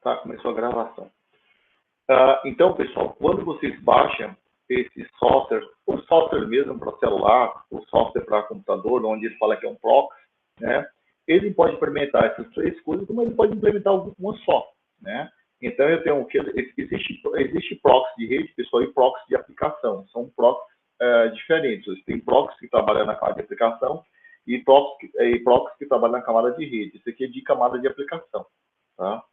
Tá, começou a gravação. Então, pessoal, quando vocês baixam esse software, o software mesmo para celular, o software para computador, onde ele fala que é um proxy, né? Ele pode implementar essas três coisas, como ele pode implementar uma só, né? Então, eu tenho que existe proxy de rede, pessoal, e proxy de aplicação. São proxies diferentes. Tem proxy que trabalha na camada de aplicação e proxy que trabalha na camada de rede. Isso aqui é de camada de aplicação, tá?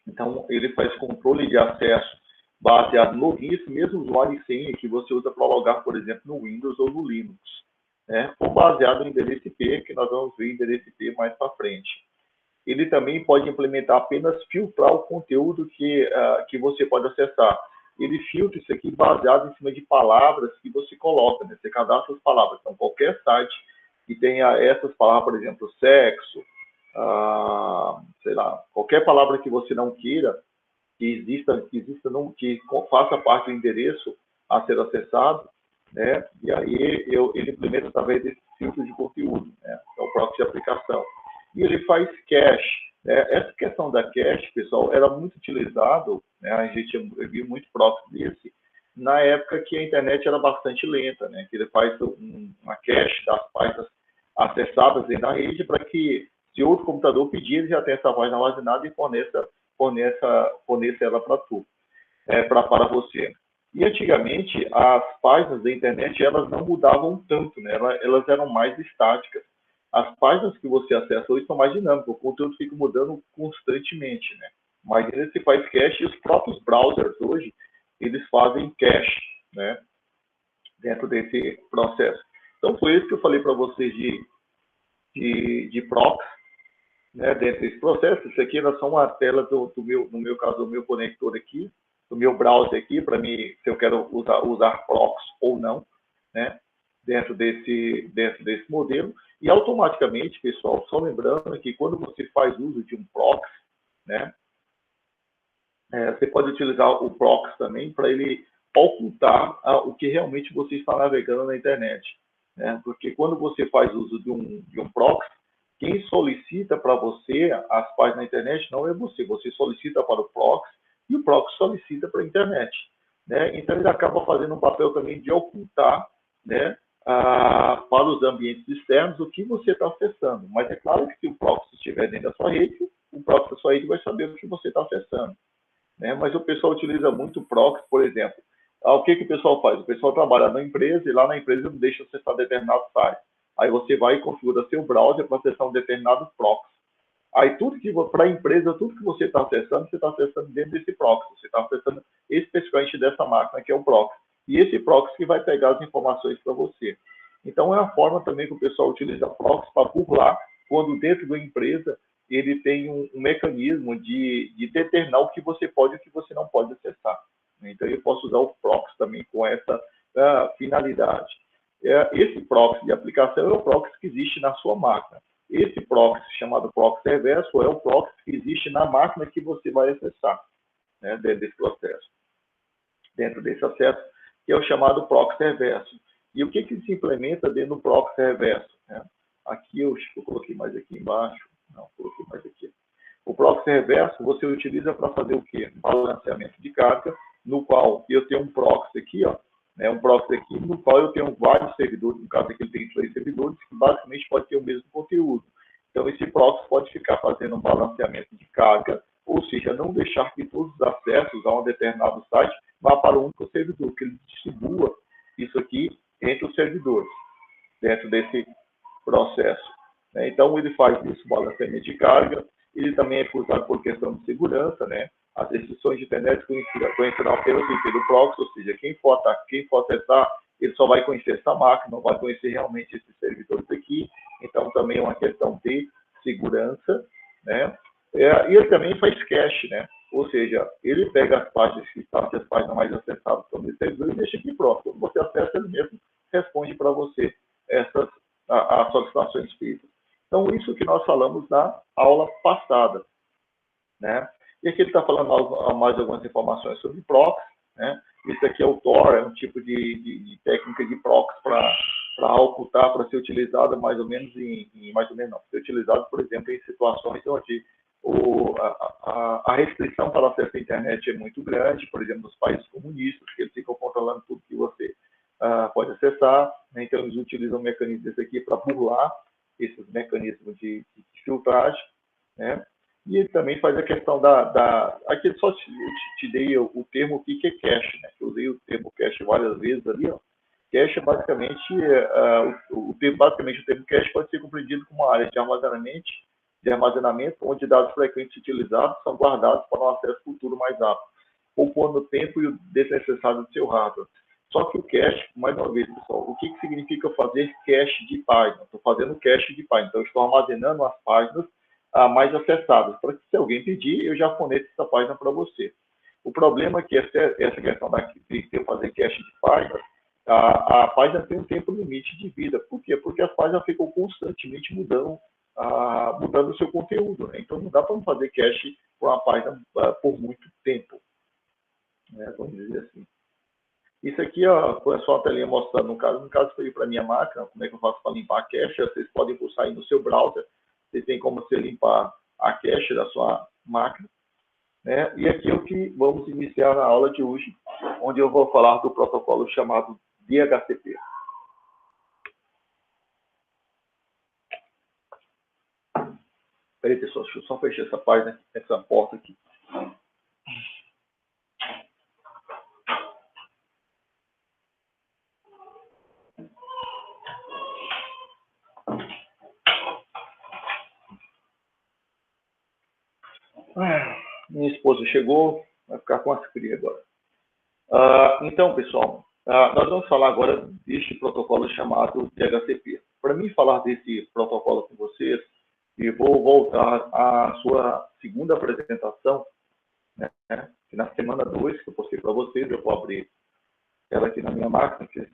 Então, ele faz controle de acesso baseado no login, esse mesmo usuário e senha que você usa para logar, por exemplo, no Windows ou no Linux, né? Ou baseado no endereço IP, que nós vamos ver endereço IP mais para frente. Ele também pode implementar apenas filtrar o conteúdo que você pode acessar. Ele filtra isso aqui baseado em cima de palavras que você coloca, né? Você cadastra as palavras. Então, qualquer site que tenha essas palavras, por exemplo, sexo, sei lá, qualquer palavra que você não queira, que faça parte do endereço a ser acessado, né? E aí ele implementa através desse filtro de conteúdo, né? É o proxy de aplicação. E ele faz cache, né? Essa questão da cache, pessoal, era muito utilizado, né? A gente viu muito proxy desse na época que a internet era bastante lenta, né? Que ele faz uma cache das páginas acessadas dentro da rede para que, se outro computador pedir, ele já tem essa página armazenada e forneça ela para você. E antigamente, as páginas da internet, elas não mudavam tanto, né? Elas eram mais estáticas. As páginas que você acessa hoje são mais dinâmicas, o conteúdo fica mudando constantemente, né? Mas ele se faz cache e os próprios browsers hoje, eles fazem cache, né? Dentro desse processo. Então, foi isso que eu falei para vocês de proxy, né? Dentro desse processo. Isso aqui era só uma tela no meu caso, do meu conector aqui, do meu browser aqui, para mim, se eu quero usar proxy ou não, né? Dentro desse modelo. E automaticamente, pessoal, só lembrando que quando você faz uso de um proxy, né? Você pode utilizar o proxy também para ele ocultar o que realmente você está navegando na internet, né? Porque quando você faz uso de um proxy, quem solicita para você as páginas na internet não é você solicita para o proxy e o proxy solicita para a internet, né? Então ele acaba fazendo um papel também de ocultar, né, para os ambientes externos o que você está acessando. Mas é claro que se o proxy estiver dentro da sua rede, o proxy da sua rede vai saber o que você está acessando, né? Mas o pessoal utiliza muito o proxy, por exemplo. O que o pessoal faz? O pessoal trabalha na empresa e lá na empresa não deixa acessar determinado site. Aí você vai e configura seu browser para acessar um determinado proxy. Aí para a empresa, tudo que você está acessando dentro desse proxy. Você está acessando especificamente dessa máquina, que é o proxy. E esse proxy que vai pegar as informações para você. Então, é a forma também que o pessoal utiliza proxy para burlar, quando dentro da empresa ele tem um mecanismo de determinar o que você pode e o que você não pode acessar. Então, eu posso usar o proxy também com essa finalidade. Esse proxy de aplicação é o proxy que existe na sua máquina. Esse proxy, chamado proxy reverso, é o proxy que existe na máquina que você vai acessar, né, dentro desse processo. Dentro desse acesso, que é o chamado proxy reverso. E o que se implementa dentro do proxy reverso, né? Aqui eu coloquei mais aqui embaixo. Não, coloquei mais aqui. O proxy reverso você utiliza para fazer o quê? Balanceamento de carga, no qual eu tenho um proxy aqui, ó, né, um proxy aqui, no qual eu tenho vários servidores, no caso aqui ele tem 3 servidores, que basicamente pode ter o mesmo conteúdo. Então, esse proxy pode ficar fazendo um balanceamento de carga, ou seja, não deixar que todos os acessos a um determinado site vá para um único servidor, que ele distribua isso aqui entre os servidores, dentro desse processo, né? Então, ele faz isso, balanceamento de carga. Ele também é usado por questão de segurança, né? As restrições de internet conhecerão apenas o IP do proxy, ou seja, quem for acessar, ele só vai conhecer essa máquina, não vai conhecer realmente esses servidores aqui. Então, também é uma questão de segurança, né? E ele também faz cache, né? Ou seja, ele pega as páginas que estão as páginas mais acessadas sobre esse servidor e deixa aqui pronto. Quando você acessa, ele mesmo responde para você as solicitações feitas. Então, isso que nós falamos na aula passada, né? E aqui ele está falando mais algumas informações sobre proxy, né? Isso aqui é o Tor, é um tipo de técnica de proxy para ocultar, para ser utilizado mais ou menos ser utilizado, por exemplo, em situações onde a restrição para acesso à internet é muito grande, por exemplo, nos países comunistas, que eles ficam controlando tudo que você pode acessar, né? Então eles utilizam mecanismos aqui para burlar esses mecanismos de filtragem, né? E ele também faz a questão aqui só te dei o termo o que é cache, né? Eu usei o termo cache várias vezes ali, ó. Cache é basicamente, basicamente o termo cache pode ser compreendido como uma área de armazenamento onde dados frequentes utilizados são guardados para um acesso futuro mais rápido, poupando o tempo e o desnecessário do seu hardware. Só que o cache, mais uma vez, pessoal, o que significa fazer cache de página? Estou fazendo cache de página, então eu estou armazenando as páginas mais acessadas, para que se alguém pedir, eu já forneço essa página para você. O problema é que essa questão de eu fazer cache de páginas, a página tem um tempo limite de vida. Por quê? Porque as páginas ficam constantemente mudando o seu conteúdo, né? Então não dá para fazer cache para uma página por muito tempo, né? Vamos dizer assim. Isso aqui, ó, foi só a telinha mostrando, no caso foi para minha máquina, como é que eu faço para limpar a cache. Vocês podem pulsar aí no seu browser, você tem como você limpar a cache da sua máquina, né? E aqui é o que vamos iniciar na aula de hoje, onde eu vou falar do protocolo chamado DHCP. Peraí, pessoal, deixa eu só fechar essa página, essa porta aqui. Minha esposa chegou, vai ficar com as crias agora. Então, pessoal, nós vamos falar agora deste protocolo chamado DHCP. Para mim falar desse protocolo com vocês, eu vou voltar à sua segunda apresentação, né? Que na semana 2, que eu postei para vocês, eu vou abrir ela aqui na minha máquina, que já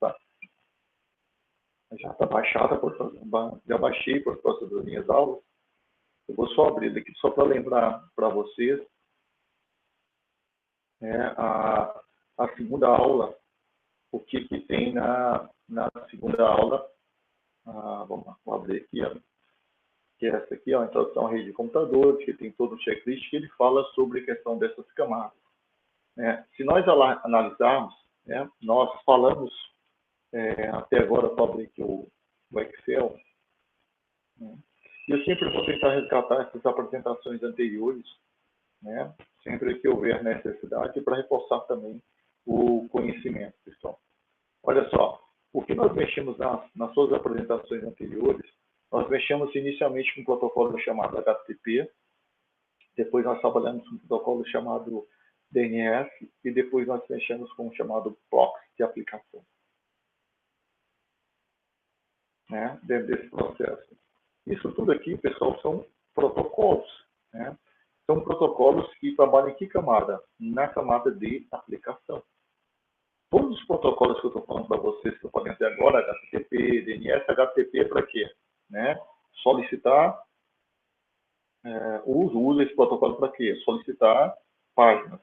está baixada, já baixei por causa das minhas aulas. Eu vou só abrir aqui só para lembrar para vocês, né, a segunda aula, o que tem na segunda aula. Vou abrir aqui, ó, que é essa aqui, ó, introdução à rede de computadores, que tem todo o checklist, que ele fala sobre a questão dessas camadas, né? Se nós analisarmos, né, nós falamos até agora, vou abrir aqui o Excel, né? E eu sempre vou tentar resgatar essas apresentações anteriores, né, sempre que houver necessidade, para reforçar também o conhecimento, pessoal. Olha só, o que nós mexemos nas suas apresentações anteriores, nós mexemos inicialmente com um protocolo chamado HTTP, depois nós trabalhamos com um protocolo chamado DNS, e depois nós mexemos com um chamado proxy de aplicação, né, dentro desse processo. Isso tudo aqui, pessoal, são protocolos, né? São protocolos que trabalham em que camada? Na camada de aplicação. Todos os protocolos que eu estou falando para vocês, que eu falei até agora, HTTP, DNS, HTTP é para quê? Né? Solicitar, usa esse protocolo para quê? Solicitar páginas.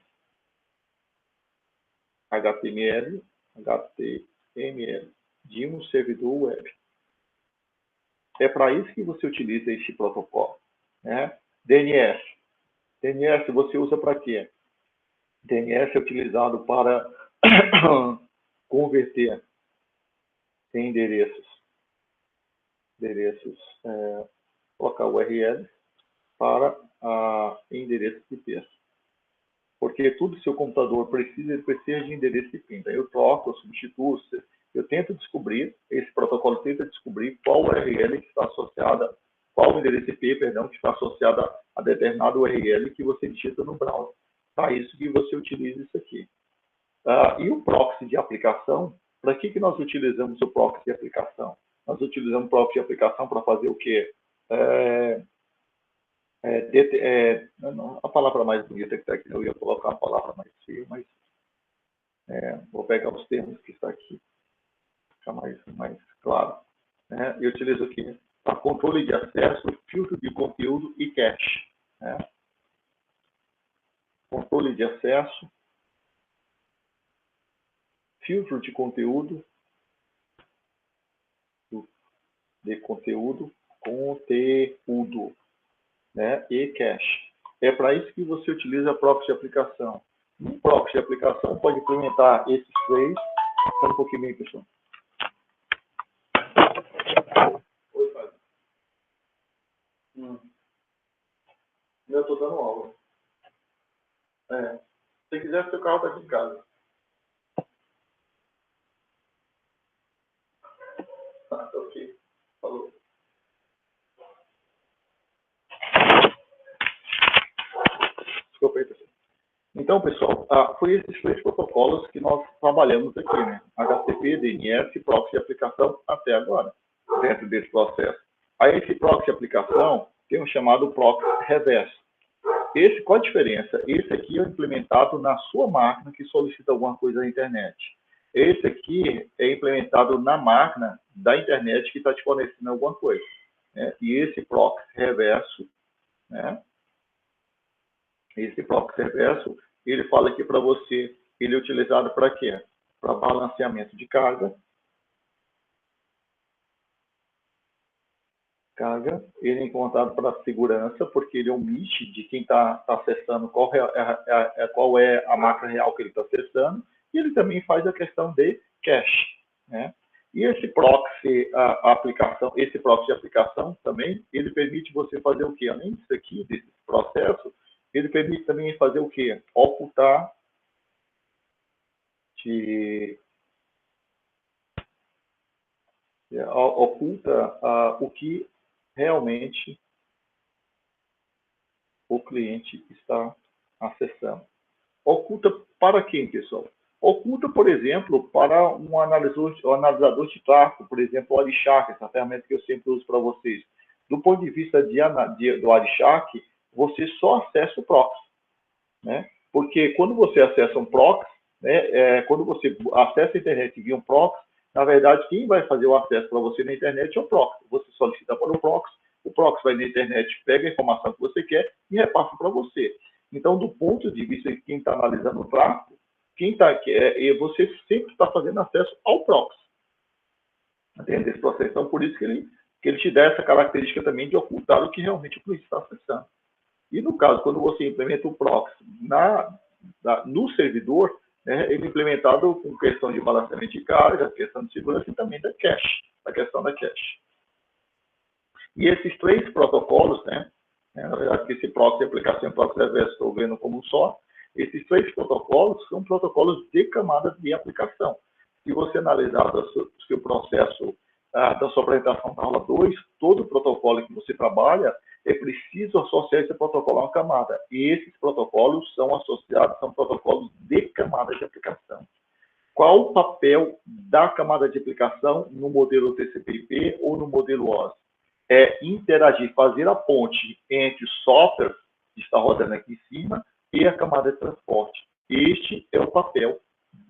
HTML de um servidor web. É para isso que você utiliza este protocolo, né? DNS você usa para quê? DNS é utilizado para converter endereços, colocar URL para endereços IP. Porque tudo que seu computador precisa de endereço IP. Então, eu troco, eu substituo, eu tento descobrir, esse protocolo tenta descobrir qual URL que está associada, qual endereço IP, perdão, que está associado a determinado URL que você digita no browser. Para isso que você utiliza isso aqui. E o proxy de aplicação, para que nós utilizamos o proxy de aplicação? Nós utilizamos o proxy de aplicação para fazer o quê? A palavra mais bonita que está aqui, eu ia colocar uma palavra mais feia, mas vou pegar os termos que está aqui, ficar mais claro. Né? Eu utilizo aqui para controle de acesso, filtro de conteúdo e cache. Né? Controle de acesso, filtro de conteúdo, né? E cache. É para isso que você utiliza proxy de aplicação. Um proxy de aplicação pode implementar esses três. Espera um pouquinho aí, pessoal. Oi, pai. Eu estou dando aula. Se você quiser, seu carro está aqui em casa. Tá ok. Falou. Desculpa aí, pessoal. Então, pessoal, foi esses três protocolos que nós trabalhamos aqui, né? HTTP, DNS e proxy de aplicação até agora, dentro desse processo. Aí, esse proxy de aplicação tem um chamado proxy reverso. Qual a diferença? Esse aqui é implementado na sua máquina que solicita alguma coisa na internet. Esse aqui é implementado na máquina da internet que está te fornecendo alguma coisa, né? E esse proxy reverso, né? Esse proxy reverso, ele fala aqui para você, ele é utilizado para quê? Para balanceamento de carga. Ele é encontrado para segurança, porque ele omite de quem está acessando qual é a máquina real que ele está acessando, e ele também faz a questão de cache, né? E esse proxy esse proxy de aplicação também, ele permite você fazer o quê? Além disso aqui, desse processo, ele permite também fazer o quê? Ocultar o que realmente o cliente está acessando. Oculta para quem, pessoal? Oculta, por exemplo, para um analisador de tráfego, por exemplo, o Wireshark, essa ferramenta que eu sempre uso para vocês. Do ponto de vista do Wireshark, você só acessa o proxy, né? Porque quando você acessa um proxy, né, quando você acessa a internet via um proxy, na verdade, quem vai fazer o acesso para você na internet é o proxy. Você solicita para o proxy vai na internet, pega a informação que você quer e repassa para você. Então, do ponto de vista de quem está analisando o tráfego, você sempre está fazendo acesso ao proxy. Entende? Esse processo. Então, por isso que ele te dá essa característica também de ocultar o que realmente o cliente está acessando. E no caso, quando você implementa o proxy no servidor, né, ele é implementado com questão de balanceamento de carga, questão de segurança e também da cache, a questão da cache. E esses três protocolos, né, na verdade, esse proxy aplicação e proxy reverso estou vendo como um só, esses três protocolos são protocolos de camadas de aplicação. Se você analisar o seu processo da sua apresentação da aula 2, todo protocolo que você trabalha, é preciso associar esse protocolo a uma camada. E esses protocolos são associados, são protocolos de camada de aplicação. Qual o papel da camada de aplicação no modelo TCP/IP ou no modelo OSI? É interagir, fazer a ponte entre o software que está rodando aqui em cima e a camada de transporte. Este é o papel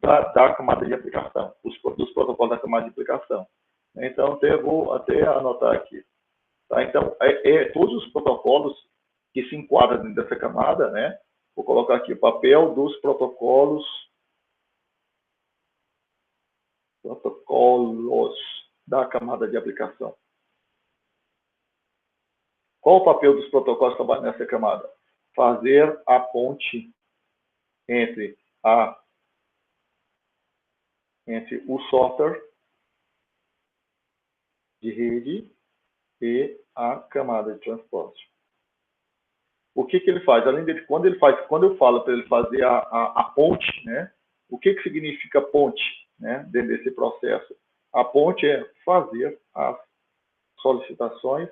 da camada de aplicação, dos protocolos da camada de aplicação. Então, eu vou até anotar aqui. Tá? Então, todos os protocolos que se enquadram dentro dessa camada, né? Vou colocar aqui o papel dos protocolos da camada de aplicação. Qual o papel dos protocolos que trabalham nessa camada? Fazer a ponte entre o software de rede e a camada de transporte. O que ele faz? Além dele, quando eu falo para ele fazer a ponte, né? O que significa ponte, né? Dentro desse processo? A ponte é fazer as solicitações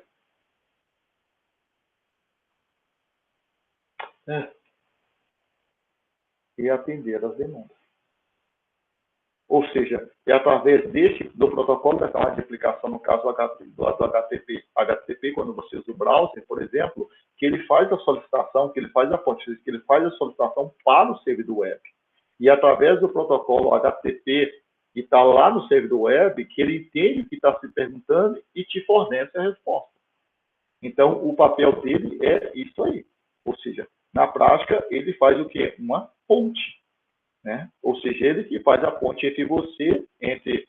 e atender as demandas. Ou seja, é através do protocolo da camada de aplicação, no caso do HTTP, quando você usa o browser, por exemplo, que ele faz a solicitação, que ele faz a ponte, que ele faz a solicitação para o servidor web. E através do protocolo HTTP, que está lá no servidor web, que ele entende o que está se perguntando e te fornece a resposta. Então, o papel dele é isso aí. Ou seja, na prática, ele faz o quê? Uma ponte. Né? Ou seja, ele que faz a ponte entre você, entre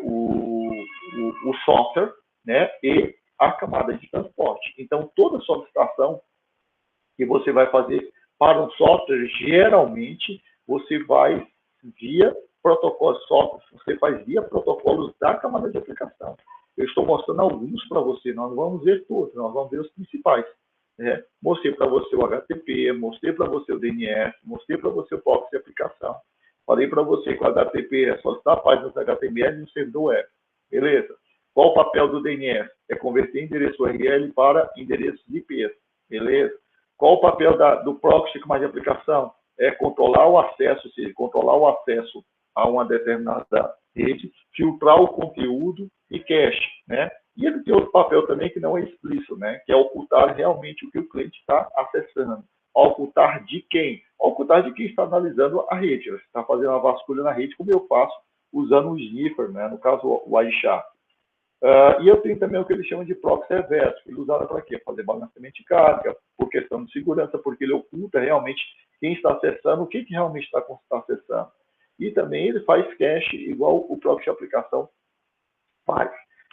o software, né, e a camada de transporte. Então, toda solicitação que você vai fazer para um software, geralmente, você vai via protocolos software, você faz via protocolos da camada de aplicação. Eu estou mostrando alguns para você, nós não vamos ver todos, nós vamos ver os principais. Né? Mostrei para você o HTTP, mostrei para você o DNS, mostrei para você o proxy de aplicação. Falei para você que o HTTP é solicitar páginas HTML no servidor web. Beleza? Qual o papel do DNS? É converter endereço URL para endereços IPs. Beleza? Qual o papel do proxy de aplicação? É controlar o acesso, ou seja, controlar o acesso a uma determinada rede, filtrar o conteúdo e cache, né? E ele tem outro papel também que não é explícito, né? Que é ocultar realmente o que o cliente está acessando. Ocultar de quem? Ocultar de quem está analisando a rede. Você está fazendo uma vasculha na rede, como eu faço usando o Sniffer, né? No caso, o iSharp. E eu tenho também o que eles chamam de proxy reverso. Ele usa para quê? Fazer balanceamento de carga, por questão de segurança, porque ele oculta realmente quem está acessando, o que realmente está acessando. E também ele faz cache igual o proxy de aplicação faz.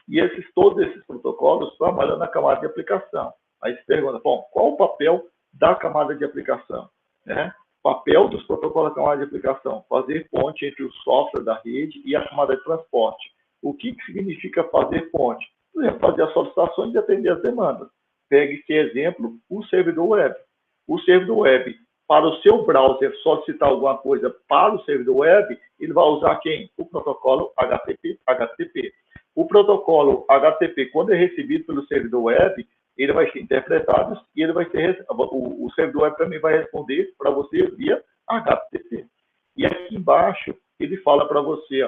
E todos esses protocolos trabalham na camada de aplicação. Aí se pergunta, bom, qual o papel da camada de aplicação? Né? O papel dos protocolos da camada de aplicação, fazer ponte entre o software da rede e a camada de transporte. O que significa fazer ponte? Por exemplo, fazer as solicitações e atender as demandas. Pegue esse exemplo, o servidor web. O servidor web, para o seu browser solicitar alguma coisa para o servidor web, ele vai usar quem? O protocolo HTTP. O protocolo HTTP, quando é recebido pelo servidor web, ele vai ser interpretado e ele vai ser, o servidor web também vai responder para você via HTTP. E aqui embaixo, ele fala para você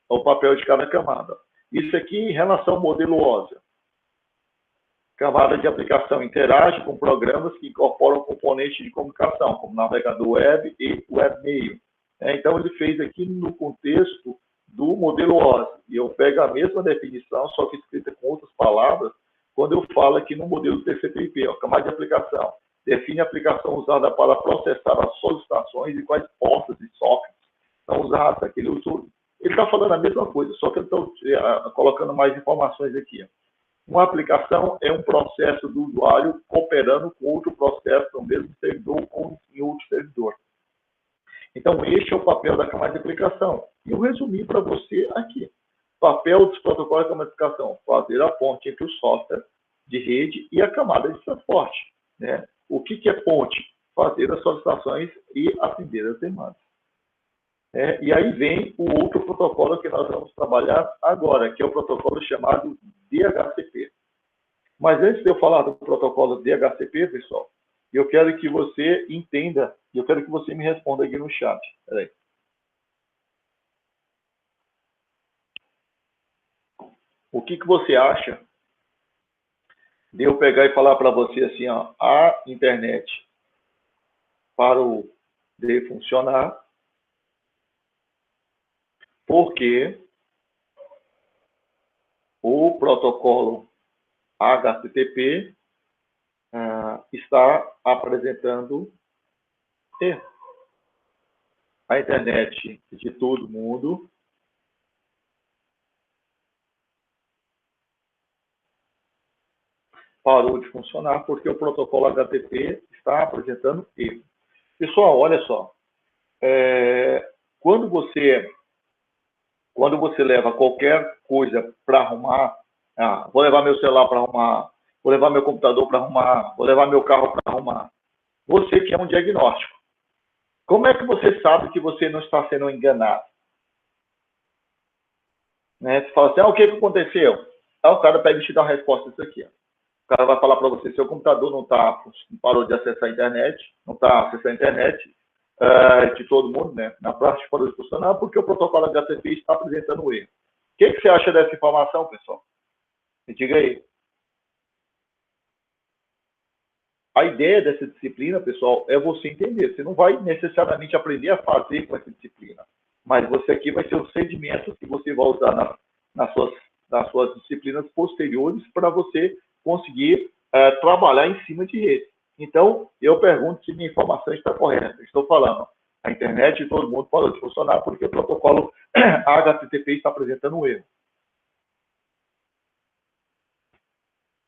o papel de cada camada. Isso aqui em relação ao modelo OSA. Camada de aplicação interage com programas que incorporam componentes de comunicação, como navegador web e webmail. Então, ele fez aqui no contexto do modelo OSI. E eu pego a mesma definição, só que escrita com outras palavras, quando eu falo aqui no modelo TCP/IP, camada de aplicação. Define a aplicação usada para processar as solicitações e quais portas e sockets são usadas. Ele está falando a mesma coisa, só que eu estou colocando mais informações aqui. Uma aplicação é um processo do usuário cooperando com outro processo no mesmo servidor ou em outro servidor. Então, este é o papel da camada de aplicação. E eu resumi para você aqui. Papel dos protocolos de camada de aplicação: fazer a ponte entre o software de rede e a camada de transporte. Né? O que é ponte? Fazer as solicitações e atender as demandas. E aí vem o outro protocolo que nós vamos trabalhar agora, que é o protocolo chamado DHCP. Mas antes de eu falar do protocolo DHCP, pessoal, eu quero que você entenda, eu quero que você me responda aqui no chat. Peraí. O que você acha de eu pegar e falar para você assim, ó, a internet parou de funcionar porque o protocolo HTTP está apresentando erro. A internet de todo mundo parou de funcionar porque o protocolo HTTP está apresentando erro. Pessoal, olha só. Quando você leva qualquer coisa para arrumar, vou levar meu celular para arrumar, vou levar meu computador para arrumar, vou levar meu carro para arrumar, você quer um diagnóstico. Como é que você sabe que você não está sendo enganado? Né? Você fala assim, o que aconteceu? O cara pega e te dá uma resposta disso aqui. O cara vai falar para você, seu computador não parou de acessar a internet, não está acessando a internet de todo mundo, né? Na prática parou de funcionar porque o protocolo HTTP está apresentando um erro. O que você acha dessa informação, pessoal? Me diga aí. A ideia dessa disciplina, pessoal, é você entender. Você não vai necessariamente aprender a fazer com essa disciplina, mas você aqui vai ter os sedimentos que você vai usar nas suas disciplinas posteriores para você conseguir trabalhar em cima de rede. Então, eu pergunto se minha informação está correta. Estou falando, a internet de todo mundo parou de funcionar porque o protocolo HTTP está apresentando um erro.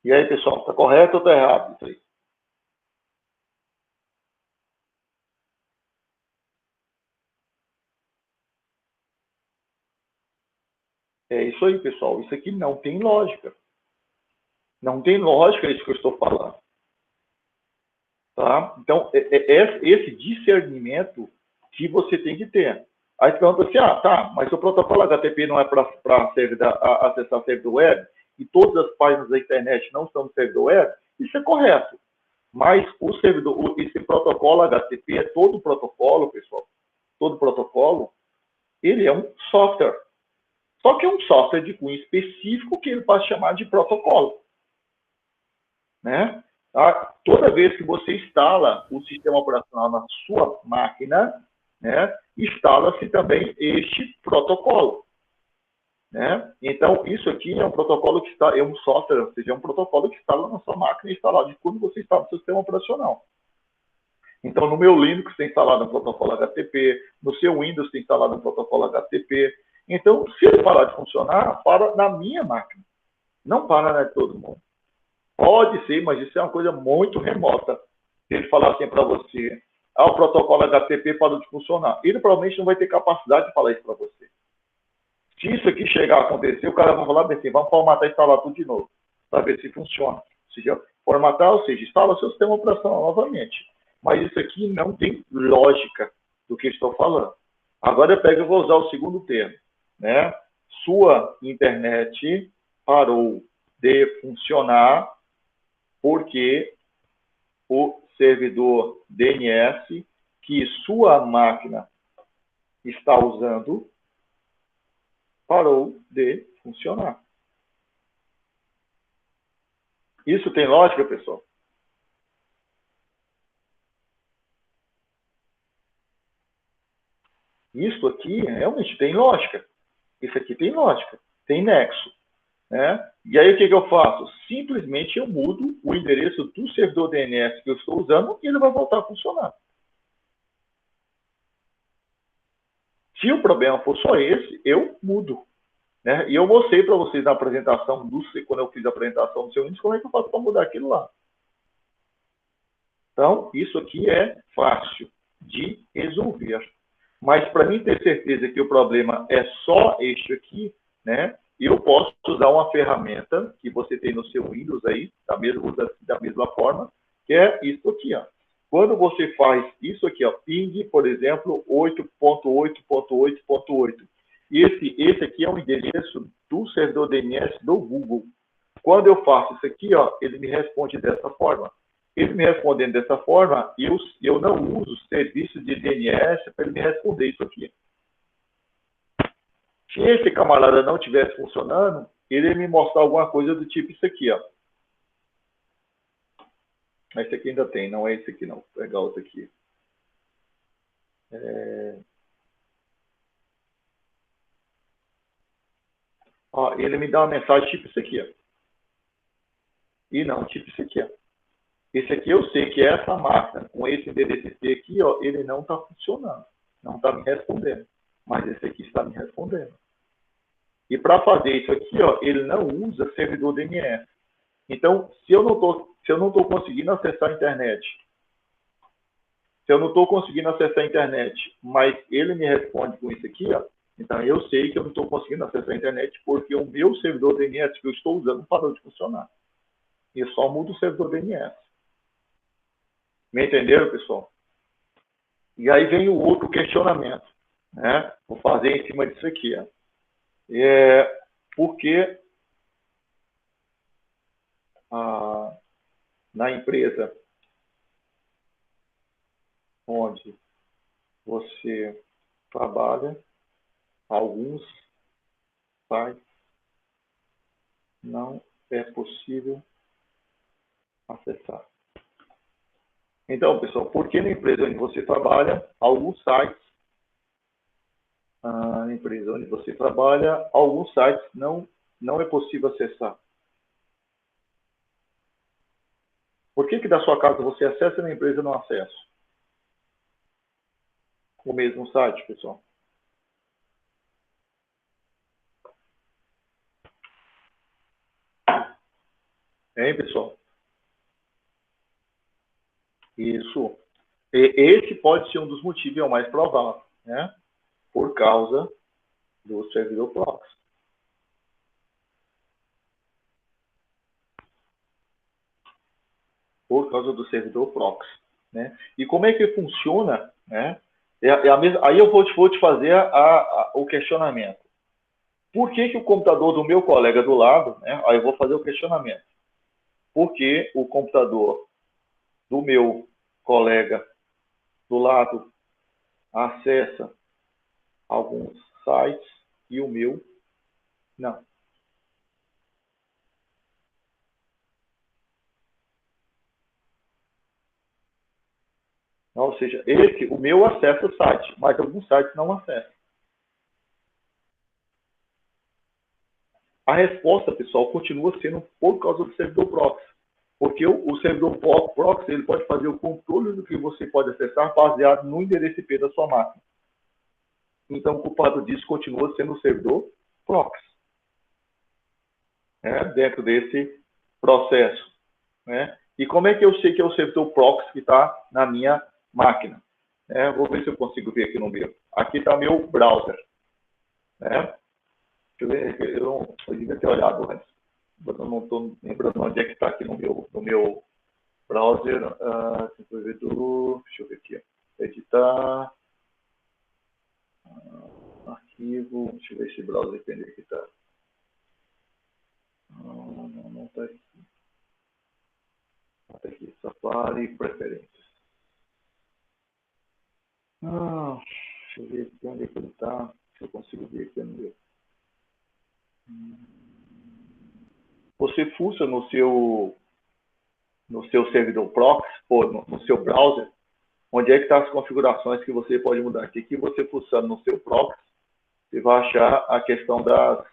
E aí, pessoal, está correto ou está errado isso aí? É isso aí, pessoal. Isso aqui não tem lógica. Não tem lógica isso que eu estou falando. Tá? Então, esse discernimento que você tem que ter. Aí você pergunta assim, tá, mas o protocolo HTTP não é para acessar servidor web e todas as páginas da internet não estão no servidor web? Isso é correto. Mas esse protocolo HTTP é todo protocolo, pessoal, todo protocolo, ele é um software. Só que é um software de cunho específico que ele pode chamar de protocolo. Né? Toda vez que você instala o sistema operacional na sua máquina, né, instala-se também este protocolo. Né? Então, isso aqui é um protocolo que está, é um software, ou seja, é um protocolo que instala na sua máquina instalado de quando você instala no seu sistema operacional. Então, no meu Linux tem instalado um protocolo HTTP, no seu Windows tem instalado um protocolo HTTP. Então, se ele parar de funcionar, para na minha máquina, não para na de todo mundo. Pode ser, mas isso é uma coisa muito remota. Se ele falar assim para você, o protocolo HTTP parou de funcionar, ele provavelmente não vai ter capacidade de falar isso para você. Se isso aqui chegar a acontecer, o cara vai falar assim, vamos formatar e instalar tudo de novo, para ver se funciona. Ou seja, formatar, ou seja, instala seu sistema operacional novamente. Mas isso aqui não tem lógica do que estou falando. Agora eu vou usar o segundo termo. Né? Sua internet parou de funcionar porque o servidor DNS que sua máquina está usando parou de funcionar. Isso tem lógica, pessoal? Isso aqui realmente tem lógica. Isso aqui tem lógica, tem nexo. Né? E aí o que eu faço? Simplesmente eu mudo o endereço do servidor DNS que eu estou usando e ele vai voltar a funcionar. Se o problema for só esse, eu mudo. Né? E eu mostrei para vocês na apresentação, quando eu fiz a apresentação do seu Windows, como é que eu faço para mudar aquilo lá. Então, isso aqui é fácil de resolver. Mas para mim ter certeza que o problema é só este aqui, né? Eu posso usar uma ferramenta que você tem no seu Windows aí, da mesma forma, que é isso aqui, ó. Quando você faz isso aqui, ó, ping, por exemplo, 8.8.8.8. Esse aqui é o endereço do servidor DNS do Google. Quando eu faço isso aqui, ó, ele me responde dessa forma. Ele me respondendo dessa forma, eu não uso serviço de DNS para ele me responder isso aqui. Se esse camarada não estivesse funcionando, ele ia me mostrar alguma coisa do tipo isso aqui, ó. Esse aqui ainda tem, não é esse aqui não. Vou pegar outro aqui. Ó, ele me dá uma mensagem tipo isso aqui, ó. E não, tipo isso aqui, ó. Esse aqui eu sei que é essa máquina, com esse endereço aqui, ó, ele não está funcionando. Não está me respondendo. Mas esse aqui está me respondendo. E para fazer isso aqui, ó, ele não usa servidor DNS. Então, se eu não estou conseguindo acessar a internet, mas ele me responde com isso aqui, ó, então eu sei que eu não estou conseguindo acessar a internet porque o meu servidor DNS que eu estou usando parou de funcionar. E eu só mudo o servidor DNS. Me entenderam, pessoal? E aí vem o outro questionamento. Né? Vou fazer em cima disso aqui. Ó. Porque na empresa onde você trabalha, alguns sites não é possível acessar. Então, pessoal, por que na empresa onde você trabalha, alguns sites, não é possível acessar? Por que da sua casa você acessa e na empresa não acessa? O mesmo site, pessoal. Hein, pessoal? Isso. Esse pode ser um dos motivos, é o mais provável, né? Por causa do servidor proxy. por causa do servidor proxy, né? E como é que funciona, né? Aí eu vou te fazer o questionamento. Por que o computador do meu colega do lado, né? Aí eu vou fazer o questionamento. Por que o computador do meu colega do lado acessa alguns sites e o meu não? Ou seja, o meu acessa o site, mas alguns sites não acessam. A resposta, pessoal, continua sendo por causa do servidor proxy. Porque o servidor proxy ele pode fazer o controle do que você pode acessar baseado no endereço IP da sua máquina. Então, o culpado disso continua sendo o servidor proxy, né, dentro desse processo. Né? E como é que eu sei que é o servidor proxy que está na minha máquina? Vou ver se eu consigo ver aqui no meu. Aqui está meu browser. Né? Eu devia ter olhado antes. Eu não estou lembrando onde é que está aqui no meu browser. Deixa eu ver aqui. Editar. Arquivo. Deixa eu ver esse browser que ele está. Não está aqui. Está aqui. Safari, preferências. Deixa eu ver aqui onde é que ele está. Se eu consigo ver aqui no meu. Você fuça no seu servidor proxy, ou no seu browser, onde é que estão as configurações que você pode mudar. Aqui você fuçando no seu proxy, você vai achar a questão das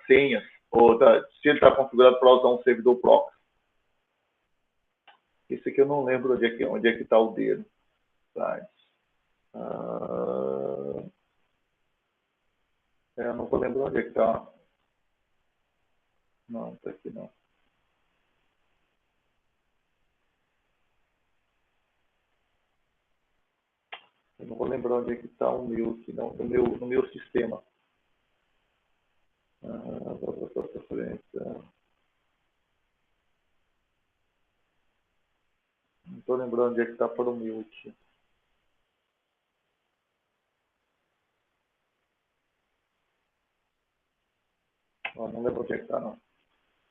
senhas, ou se ele está configurado para usar um servidor proxy. Esse aqui eu não lembro onde é que está o dedo. Eu não vou lembrar onde é que está. Não, está aqui não. Eu não vou lembrar onde é que está o meu aqui, não, no meu sistema. Não estou lembrando onde é que está para o meu aqui. Não lembro onde é que está, não.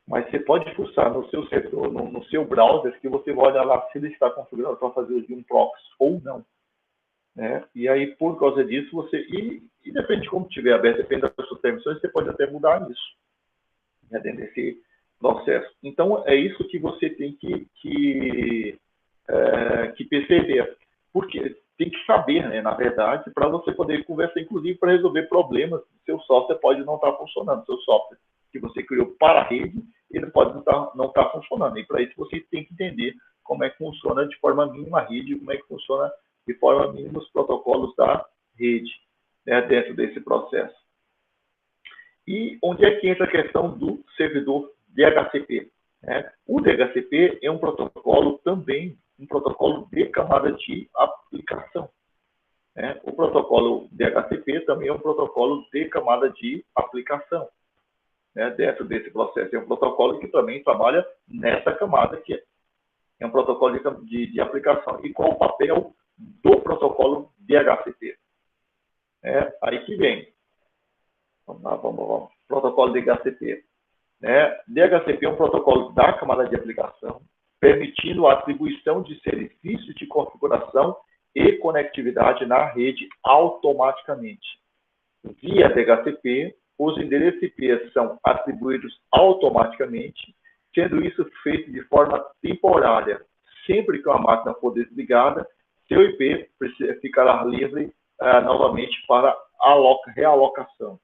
Mas você pode fuçar no seu servidor, no seu browser, que você vai olhar lá se ele está configurado para fazer uso de um proxy ou não. Né? E aí, por causa disso, e depende de como estiver aberto, depende das suas permissões, você pode até mudar isso, né, dentro desse processo. Então, é isso que você tem que perceber. Porque tem que saber, né, na verdade, para você poder conversar, inclusive, para resolver problemas. Seu software pode não estar funcionando, seu software que você criou para a rede, ele pode não estar funcionando. E para isso você tem que entender como é que funciona de forma mínima a rede, como é que funciona de forma mínima os protocolos da rede, né, dentro desse processo. E onde é que entra a questão do servidor DHCP? Né? O DHCP é um protocolo também, um protocolo de camada de aplicação. Né? O protocolo DHCP também é um protocolo de camada de aplicação. Né? Dentro desse processo, é um protocolo que também trabalha nessa camada que é um protocolo de aplicação. E qual o papel do protocolo DHCP? Aí que vem. Vamos lá. Protocolo DHCP. DHCP é um protocolo da camada de aplicação, permitindo a atribuição de serviços de configuração e conectividade na rede automaticamente. Via DHCP, os endereços IP são atribuídos automaticamente, sendo isso feito de forma temporária. Sempre que uma máquina for desligada, seu IP ficará livre novamente para realocação.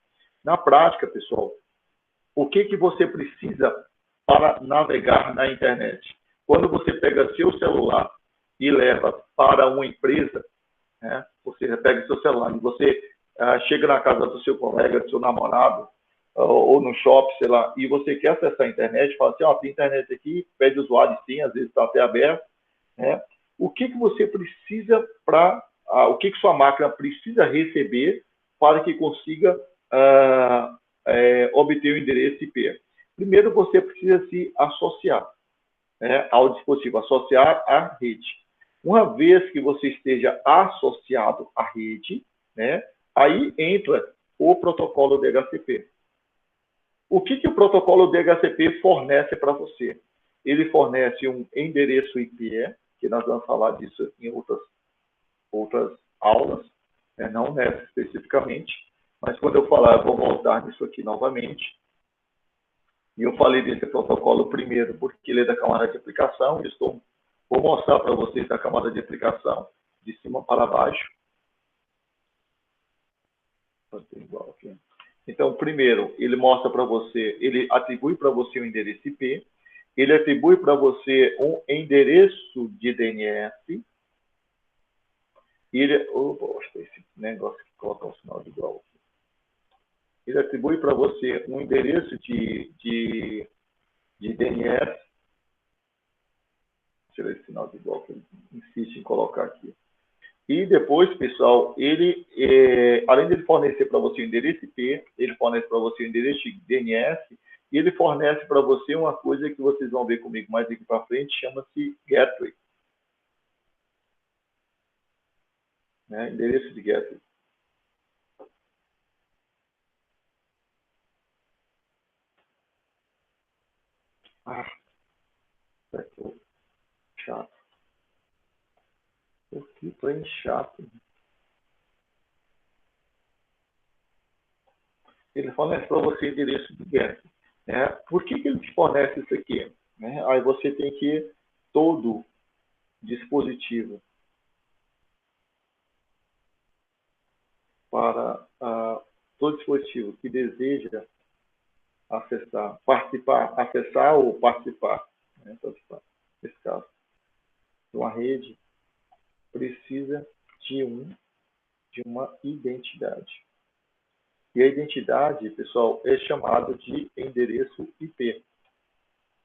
Na prática, pessoal, o que você precisa para navegar na internet? Quando você pega seu celular e leva para uma empresa, né, você pega seu celular e você chega na casa do seu colega, do seu namorado, ou no shopping, sei lá, e você quer acessar a internet, fala assim, tem internet aqui, pede usuário sim, às vezes está até aberto. Né? O que você precisa o que sua máquina precisa receber para que consiga obter o endereço IP? Primeiro, você precisa se associar. né, ao dispositivo, associar à rede. Uma vez que você esteja associado à rede, né, aí entra o protocolo DHCP. O que o protocolo DHCP fornece para você? Ele fornece um endereço IP, que nós vamos falar disso em outras aulas, né, não nessa especificamente, mas quando eu falar, eu vou voltar nisso aqui novamente. E eu falei desse protocolo primeiro porque ele é da camada de aplicação, vou mostrar para vocês a camada de aplicação de cima para baixo. Então, primeiro, ele mostra para você, ele atribui para você um endereço IP, ele atribui para você um endereço de DNS, e ele, esse negócio que coloca um sinal de igual aqui. Ele atribui para você um endereço de DNS, deixa eu ver esse sinal de igual que ele insiste em colocar aqui. E depois, pessoal, ele, além de fornecer para você o endereço IP, ele fornece para você o endereço de DNS, e ele fornece para você uma coisa que vocês vão ver comigo mais aqui para frente, chama-se Gateway. Né? Endereço de Gateway. Chato. Que trem chato. Ele fornece para você endereço de Gateway. Né? Por que ele te fornece isso aqui? Né? Aí você tem que todo dispositivo todo dispositivo que deseja acessar ou participar, né? Nesse caso, de uma rede, precisa de uma identidade. E a identidade, pessoal, é chamada de endereço IP.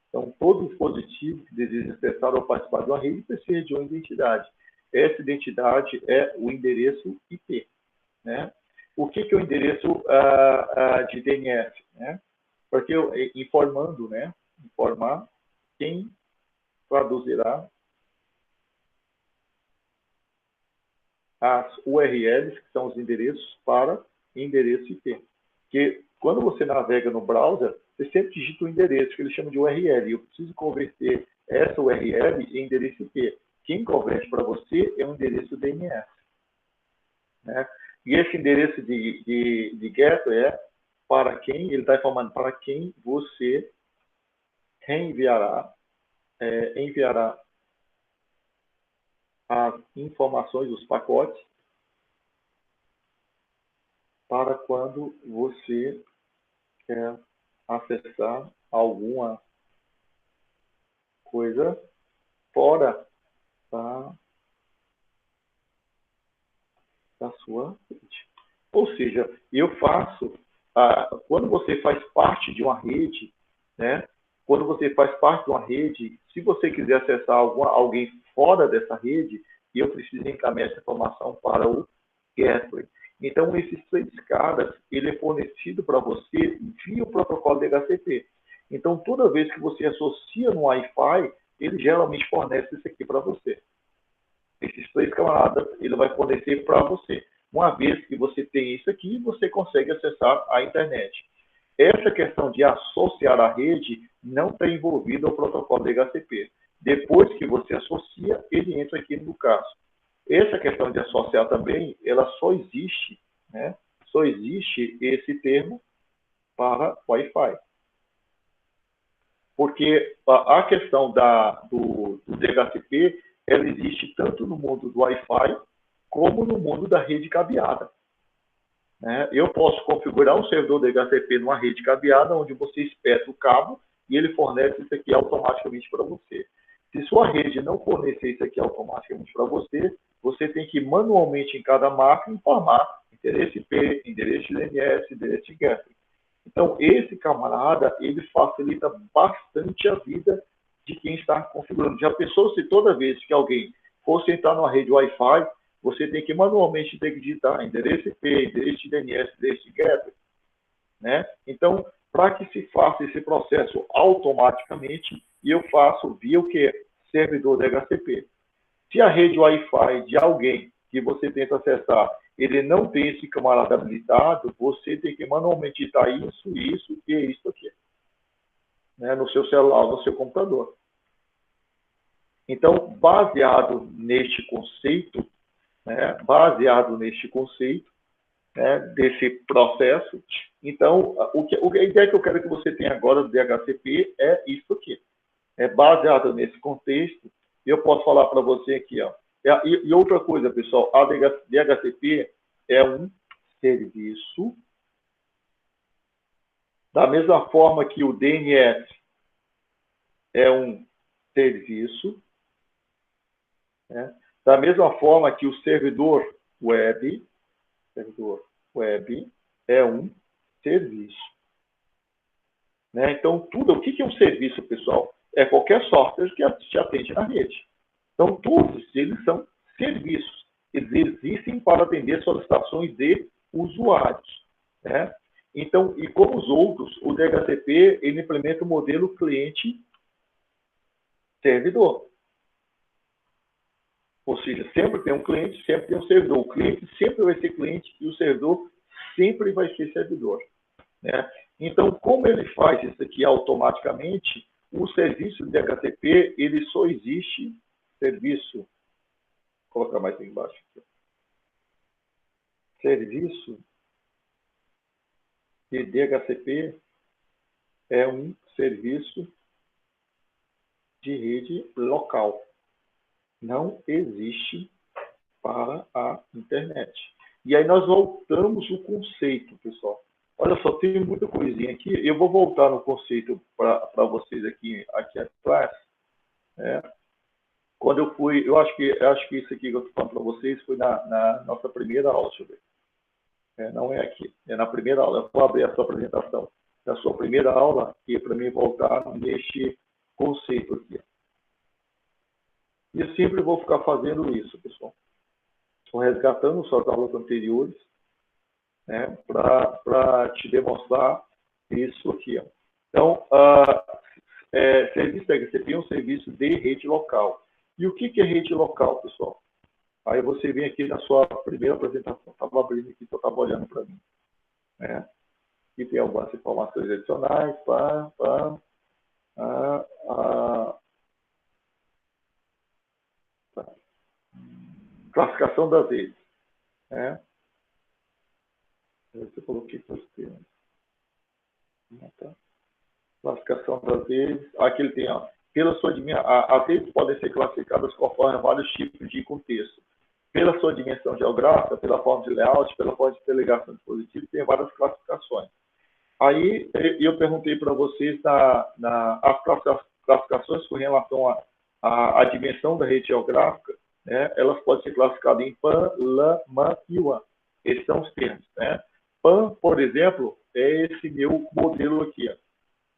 Então, todo dispositivo que deseja acessar ou participar de uma rede precisa de uma identidade. Essa identidade é o endereço IP. Né? O que é o endereço de DNS? Né? Porque informando, né? Informar quem traduzirá as URLs, que são os endereços, para endereço IP. Porque quando você navega no browser, você sempre digita o endereço, que eles chamam de URL. Eu preciso converter essa URL em endereço IP. Quem converte para você é o endereço DNS. Né? E esse endereço de gateway é para quem, ele está informando para quem você enviará as informações, os pacotes, para quando você quer acessar alguma coisa fora da sua rede. Ou seja, quando você faz parte de uma rede, né? Quando você faz parte de uma rede, se você quiser acessar alguém fora dessa rede, eu preciso encaminhar essa informação para o gateway. Então, esses três caras, ele é fornecido para você via o protocolo DHCP. Então, toda vez que você associa no Wi-Fi, ele geralmente fornece isso aqui para você. Esses três camaradas, ele vai fornecer para você. Uma vez que você tem isso aqui, você consegue acessar a internet. Essa questão de associar a rede não está envolvida no protocolo DHCP. Depois que você associa, ele entra aqui no caso. Essa questão de associar também, ela só existe, né? Só existe esse termo para Wi-Fi. Porque a questão do DHCP, ela existe tanto no mundo do Wi-Fi como no mundo da rede cabeada. Né? Eu posso configurar um servidor DHCP numa rede cabeada, onde você espeta o cabo e ele fornece isso aqui automaticamente para você. Se sua rede não fornecer isso aqui automaticamente para você, você tem que manualmente em cada máquina informar endereço IP, endereço de DNS, endereço de gateway. Então, esse camarada, ele facilita bastante a vida de quem está configurando. Já pensou se toda vez que alguém fosse entrar numa rede Wi-Fi, você tem que manualmente digitar endereço IP, endereço de DNS, endereço de gateway, né? Então, para que se faça esse processo automaticamente, e eu faço via o quê? Servidor DHCP. Se a rede Wi-Fi de alguém que você tenta acessar, ele não tem esse camarada habilitado, você tem que manualmente digitar isso e isso aqui, né, no seu celular, no seu computador. Então, baseado neste conceito, né, desse processo, então, a ideia que eu quero que você tenha agora do DHCP é isso aqui. É baseado nesse contexto, eu posso falar para você aqui, ó. E outra coisa, pessoal, a DHCP é um serviço, da mesma forma que o DNS é um serviço, né? Da mesma forma que o servidor web é um serviço, né? Então, o que é um serviço, pessoal? É qualquer software que te atende na rede. Então, todos eles são serviços. Eles existem para atender solicitações de usuários, né? Então, e como os outros, o DHCP ele implementa o modelo cliente-servidor. Ou seja, sempre tem um cliente, sempre tem um servidor. O cliente sempre vai ser cliente e o servidor sempre vai ser servidor, né? Então, como ele faz isso aqui automaticamente, o serviço de DHCP, ele só existe, serviço, vou colocar mais aqui embaixo, serviço de DHCP é um serviço de rede local. Não existe para a internet. E aí nós voltamos o conceito, pessoal. Olha só, tem muita coisinha aqui. Eu vou voltar no conceito para vocês aqui atrás. Quando eu fui, eu acho que isso aqui que eu estou falando para vocês foi na nossa primeira aula, deixa eu ver. Não é aqui, é na primeira aula. Eu vou abrir a sua apresentação da sua primeira aula e para mim voltar neste conceito aqui. E eu sempre vou ficar fazendo isso, pessoal. Estou resgatando suas aulas anteriores, né, para te demonstrar isso aqui. Ó. Então, serviço DHCP é um serviço de rede local. E o que é rede local, pessoal? Aí você vem aqui na sua primeira apresentação. Estava abrindo aqui, só estava olhando para mim. Né? E tem algumas informações adicionais. Classificação das redes. Né? Eu coloquei para os termos. Classificação das redes. Aqui ele tem, ó, as redes podem ser classificadas conforme vários tipos de contexto. Pela sua dimensão geográfica, pela forma de layout, pela forma de delegação de dispositivo, tem várias classificações. Aí eu perguntei para vocês as classificações com relação à dimensão da rede geográfica, né, elas podem ser classificadas em PAN, LAN, MAN e WAN. Esses são os termos. Né? PAN, por exemplo, é esse meu modelo aqui. Ó.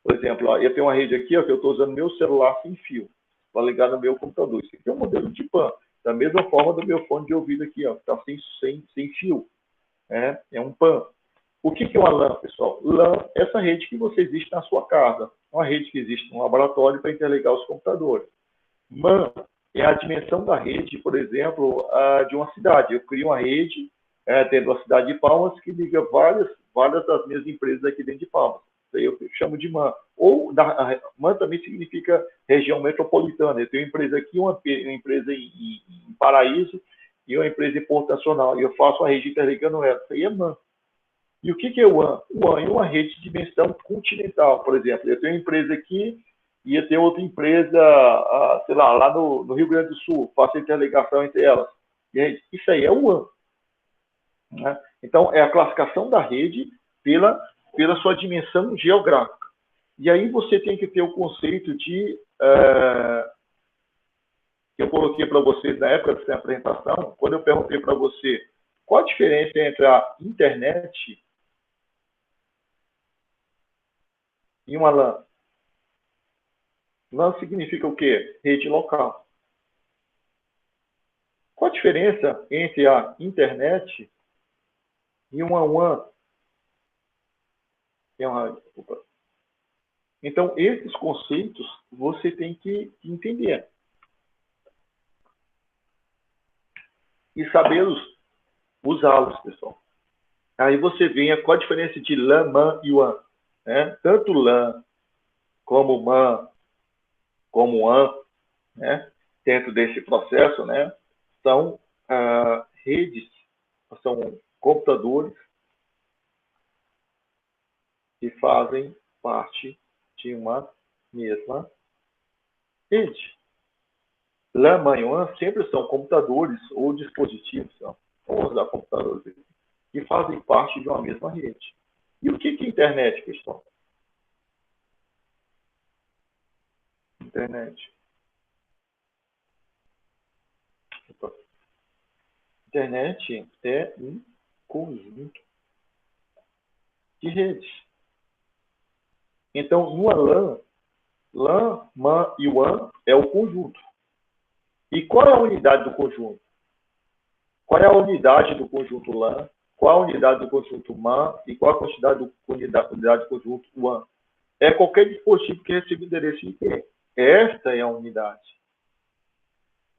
Por exemplo, ó, eu tenho uma rede aqui ó, que eu estou usando meu celular sem fio para ligar no meu computador. Isso aqui é um modelo de PAN. Da mesma forma do meu fone de ouvido aqui, ó, que está sem fio. Né? É um PAN. O que é uma LAN, pessoal? LAN é essa rede que você existe na sua casa. Uma rede que existe no laboratório para interligar os computadores. MAN é a dimensão da rede, por exemplo, de uma cidade. Eu crio uma rede dentro da cidade de Palmas que liga várias das minhas empresas aqui dentro de Palmas. Daí eu chamo de MAN. Ou MAN também significa região metropolitana. Eu tenho uma empresa aqui, uma empresa em Paraíso e uma empresa em Porto Nacional. E eu faço uma rede interligando elas. Isso aí é MAN. E o que é o WAN? O WAN é uma rede de dimensão continental. Por exemplo, eu tenho uma empresa aqui e eu tenho outra empresa, sei lá no Rio Grande do Sul, faço a interligação entre elas. E aí, isso aí é o WAN. Né? Então, é a classificação da rede pela sua dimensão geográfica. E aí você tem que ter o conceito de... que eu coloquei para vocês na época dessa apresentação, quando eu perguntei para você qual a diferença entre a internet e uma LAN. LAN significa o quê? Rede local. Qual a diferença entre a internet e uma WAN? Então, esses conceitos você tem que entender e sabê-los usá-los, pessoal. Aí você vê qual a diferença de LAN, MAN e WAN. Né? Tanto LAN como MAN, como WAN, né? Dentro desse processo, né? São redes, são computadores que fazem parte de uma mesma rede. LAN, MAN e WAN sempre são computadores ou dispositivos, vamos usar computadores aqui, que fazem parte de uma mesma rede. E o que é internet, pessoal? Internet. Internet é um conjunto de redes. Então, numa LAN, MAN e WAN é o conjunto. E qual é a unidade do conjunto? Qual é a unidade do conjunto LAN? Qual a unidade do conjunto MAN? E qual a quantidade unidade do conjunto WAN? É qualquer dispositivo que recebe endereço IP. Esta é a unidade.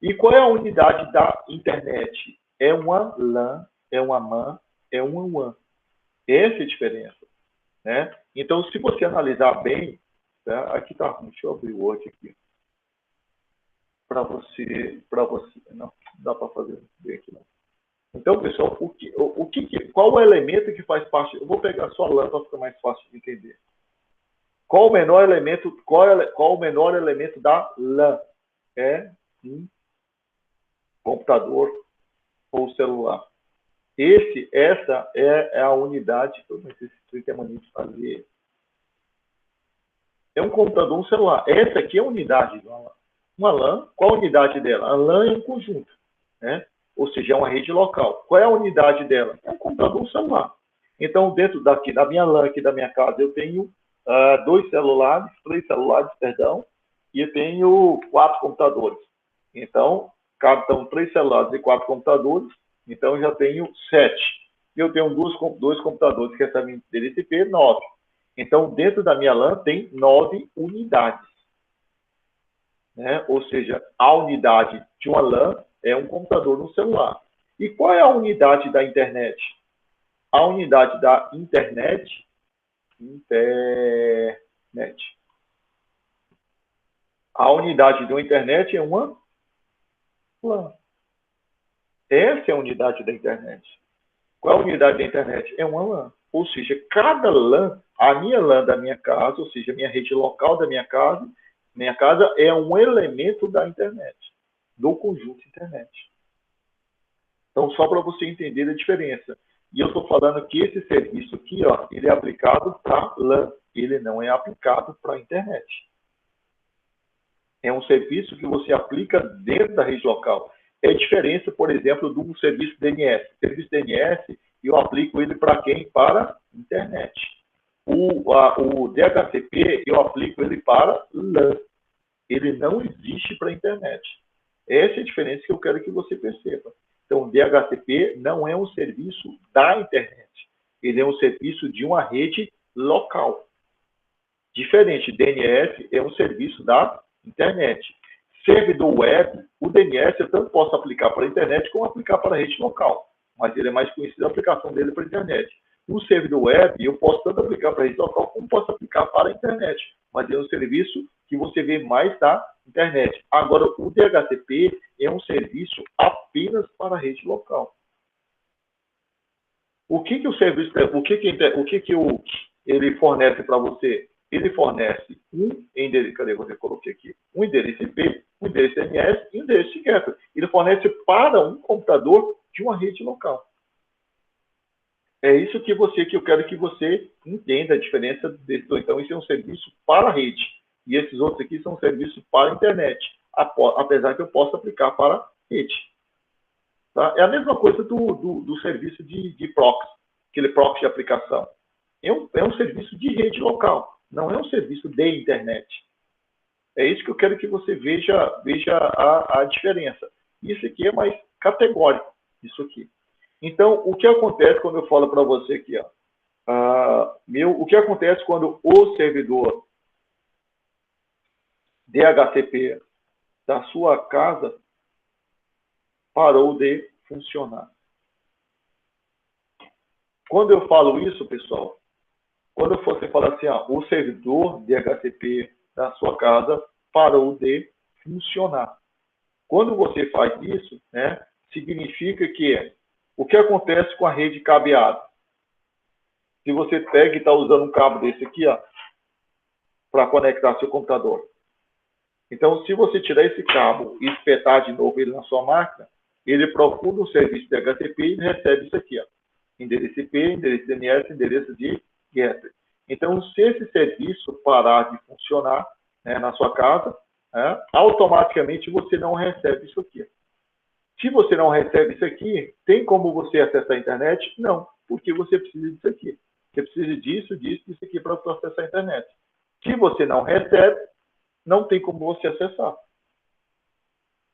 E qual é a unidade da internet? É uma LAN, é uma MAN, é uma WAN. Essa é a diferença. Né? Então, se você analisar bem, tá? Aqui está, deixa eu abrir o Word aqui. Para você, não dá para fazer bem aqui não. Então, pessoal, qual o elemento que faz parte? Eu vou pegar só a LAN para ficar mais fácil de entender. Qual o menor elemento? Qual o menor elemento da LAN? É um computador ou celular. Essa é a unidade. Esse é mania de fazer. É um computador, um celular. Essa aqui é a unidade de uma LAN. Qual a unidade dela? A LAN é um conjunto, né? Ou seja, é uma rede local. Qual é a unidade dela? É um computador, um celular. Então, dentro daqui da minha LAN, aqui da minha casa, eu tenho 3 celulares, perdão, e eu tenho 4 computadores. Então, captam 3 celulares e 4 computadores, então eu já tenho 7. Eu tenho 2 computadores que recebem endereço IP, 9. Então, dentro da minha LAN tem 9 unidades. Né? Ou seja, a unidade de uma LAN é um computador no celular. E qual é a unidade da internet? A unidade da internet. A unidade da internet é uma LAN. Essa é a unidade da internet. Qual é a unidade da internet? É uma LAN. Ou seja, cada LAN, a minha LAN da minha casa, ou seja, a minha rede local da minha casa é um elemento da internet, do conjunto internet. Então, só para você entender a diferença. E eu estou falando que esse serviço aqui, ó, ele é aplicado para LAN, ele não é aplicado para a internet. É um serviço que você aplica dentro da rede local. É a diferença, por exemplo, do serviço DNS. O serviço DNS, eu aplico ele para quem? Para a internet. O DHCP, eu aplico ele para LAN. Ele não existe para a internet. Essa é a diferença que eu quero que você perceba. Então, o DHCP não é um serviço da internet. Ele é um serviço de uma rede local. Diferente, DNS é um serviço da internet. Servidor web, o DNS eu tanto posso aplicar para a internet como aplicar para a rede local. Mas ele é mais conhecido a aplicação dele para a internet. O servidor web eu posso tanto aplicar para a rede local como posso aplicar para a internet. Mas é um serviço que você vê mais da internet. Agora, o DHCP é um serviço apenas para a rede local. O que o serviço, ele fornece para você? Ele fornece um endereço, cadê você coloquei aqui? Um endereço IP, um endereço DNS e um endereço secreto. Ele fornece para um computador de uma rede local. É isso que eu quero que você entenda a diferença desse. Então, isso é um serviço para a rede. E esses outros aqui são serviços para a internet, apesar que eu possa aplicar para a rede. Tá? É a mesma coisa do serviço de proxy, aquele proxy de aplicação. É um serviço de rede local, não é um serviço de internet. É isso que eu quero que você veja a diferença. Isso aqui é mais categórico, isso aqui. Então, o que acontece quando eu falo para você aqui? Ó, o que acontece quando o servidor DHCP da sua casa parou de funcionar. Quando eu falo isso, pessoal, quando você fala assim, o servidor DHCP da sua casa parou de funcionar. Quando você faz isso, né, significa que o que acontece com a rede cabeada? Se você pega e está usando um cabo desse aqui, para conectar seu computador. Então, se você tirar esse cabo e espetar de novo ele na sua máquina, ele procura um serviço de DHCP e recebe isso aqui, endereço IP, endereço DNS, endereço de getter. Então, se esse serviço parar de funcionar, né, na sua casa, automaticamente você não recebe isso aqui. Se você não recebe isso aqui, tem como você acessar a internet? Não, porque você precisa disso aqui. Você precisa disso, disso aqui para acessar a internet. Se você não recebe, não tem como você acessar.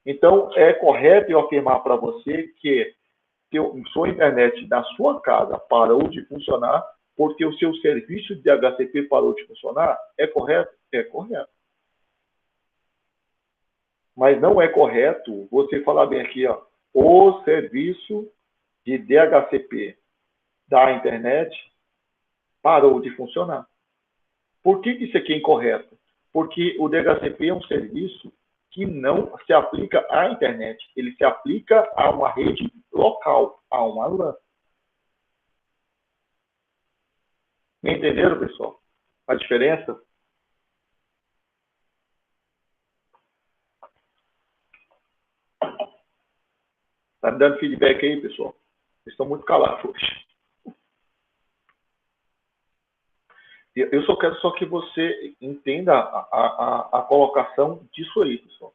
Então, é correto eu afirmar para você que sua internet na sua casa parou de funcionar porque o seu serviço de DHCP parou de funcionar? É correto? É correto. Mas não é correto você falar bem aqui, o serviço de DHCP da internet parou de funcionar. Por que isso aqui é incorreto? Porque o DHCP é um serviço que não se aplica à internet. Ele se aplica a uma rede local, a uma LAN. Entenderam, pessoal? A diferença? Tá me dando feedback aí, pessoal? Vocês estão muito calados hoje. Eu só quero que você entenda a colocação disso aí, pessoal.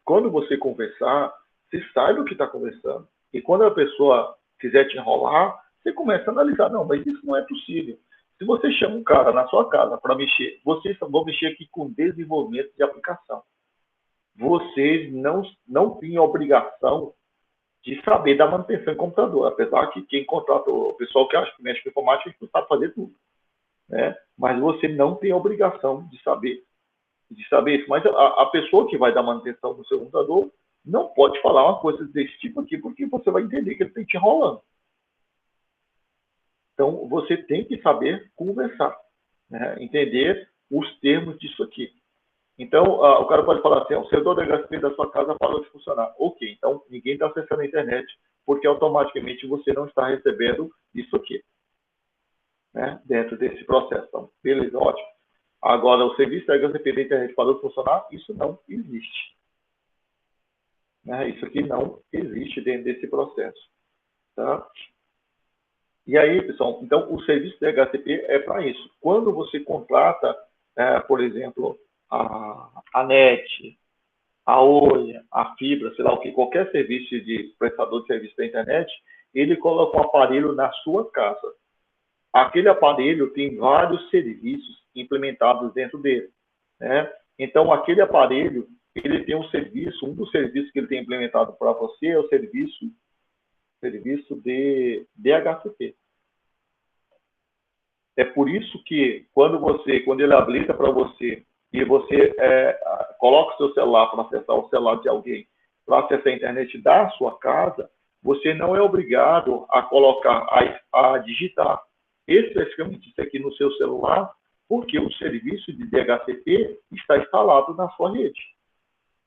Quando você conversar, você sabe o que está conversando. E quando a pessoa quiser te enrolar, você começa a analisar. Não, mas isso não é possível. Se você chama um cara na sua casa para mexer, vocês vão mexer aqui com desenvolvimento de aplicação. Vocês não têm obrigação de saber da manutenção em computador. Apesar que quem contrata, o pessoal que acha que mexe com informática, não sabe fazer tudo. Né? Mas você não tem obrigação de saber isso. Mas a pessoa que vai dar manutenção no seu computador não pode falar uma coisa desse tipo aqui, porque você vai entender que ele está te enrolando. Então, você tem que saber conversar, né? Entender os termos disso aqui. Então, o cara pode falar assim, o servidor da DHCP da sua casa parou de funcionar. Ok, então ninguém está acessando a internet, porque automaticamente você não está recebendo isso aqui, né? Dentro desse processo. Então, beleza, ótimo. Agora, o serviço da DHCP da internet parou de funcionar, isso não existe. Né? Isso aqui não existe dentro desse processo. Tá? E aí, pessoal, então o serviço da DHCP é para isso. Quando você contrata, por exemplo, a NET, a Oi, a Fibra, sei lá o que, qualquer serviço de prestador de serviço da internet, ele coloca um aparelho na sua casa. Aquele aparelho tem vários serviços implementados dentro dele, né? Então, aquele aparelho, ele tem um dos serviços que ele tem implementado para você é o serviço de DHCP. É por isso que, quando ele habilita para você, e você coloca o seu celular para acessar o celular de alguém, para acessar a internet da sua casa, você não é obrigado a colocar, a digitar especificamente isso aqui no seu celular, porque o serviço de DHCP está instalado na sua rede.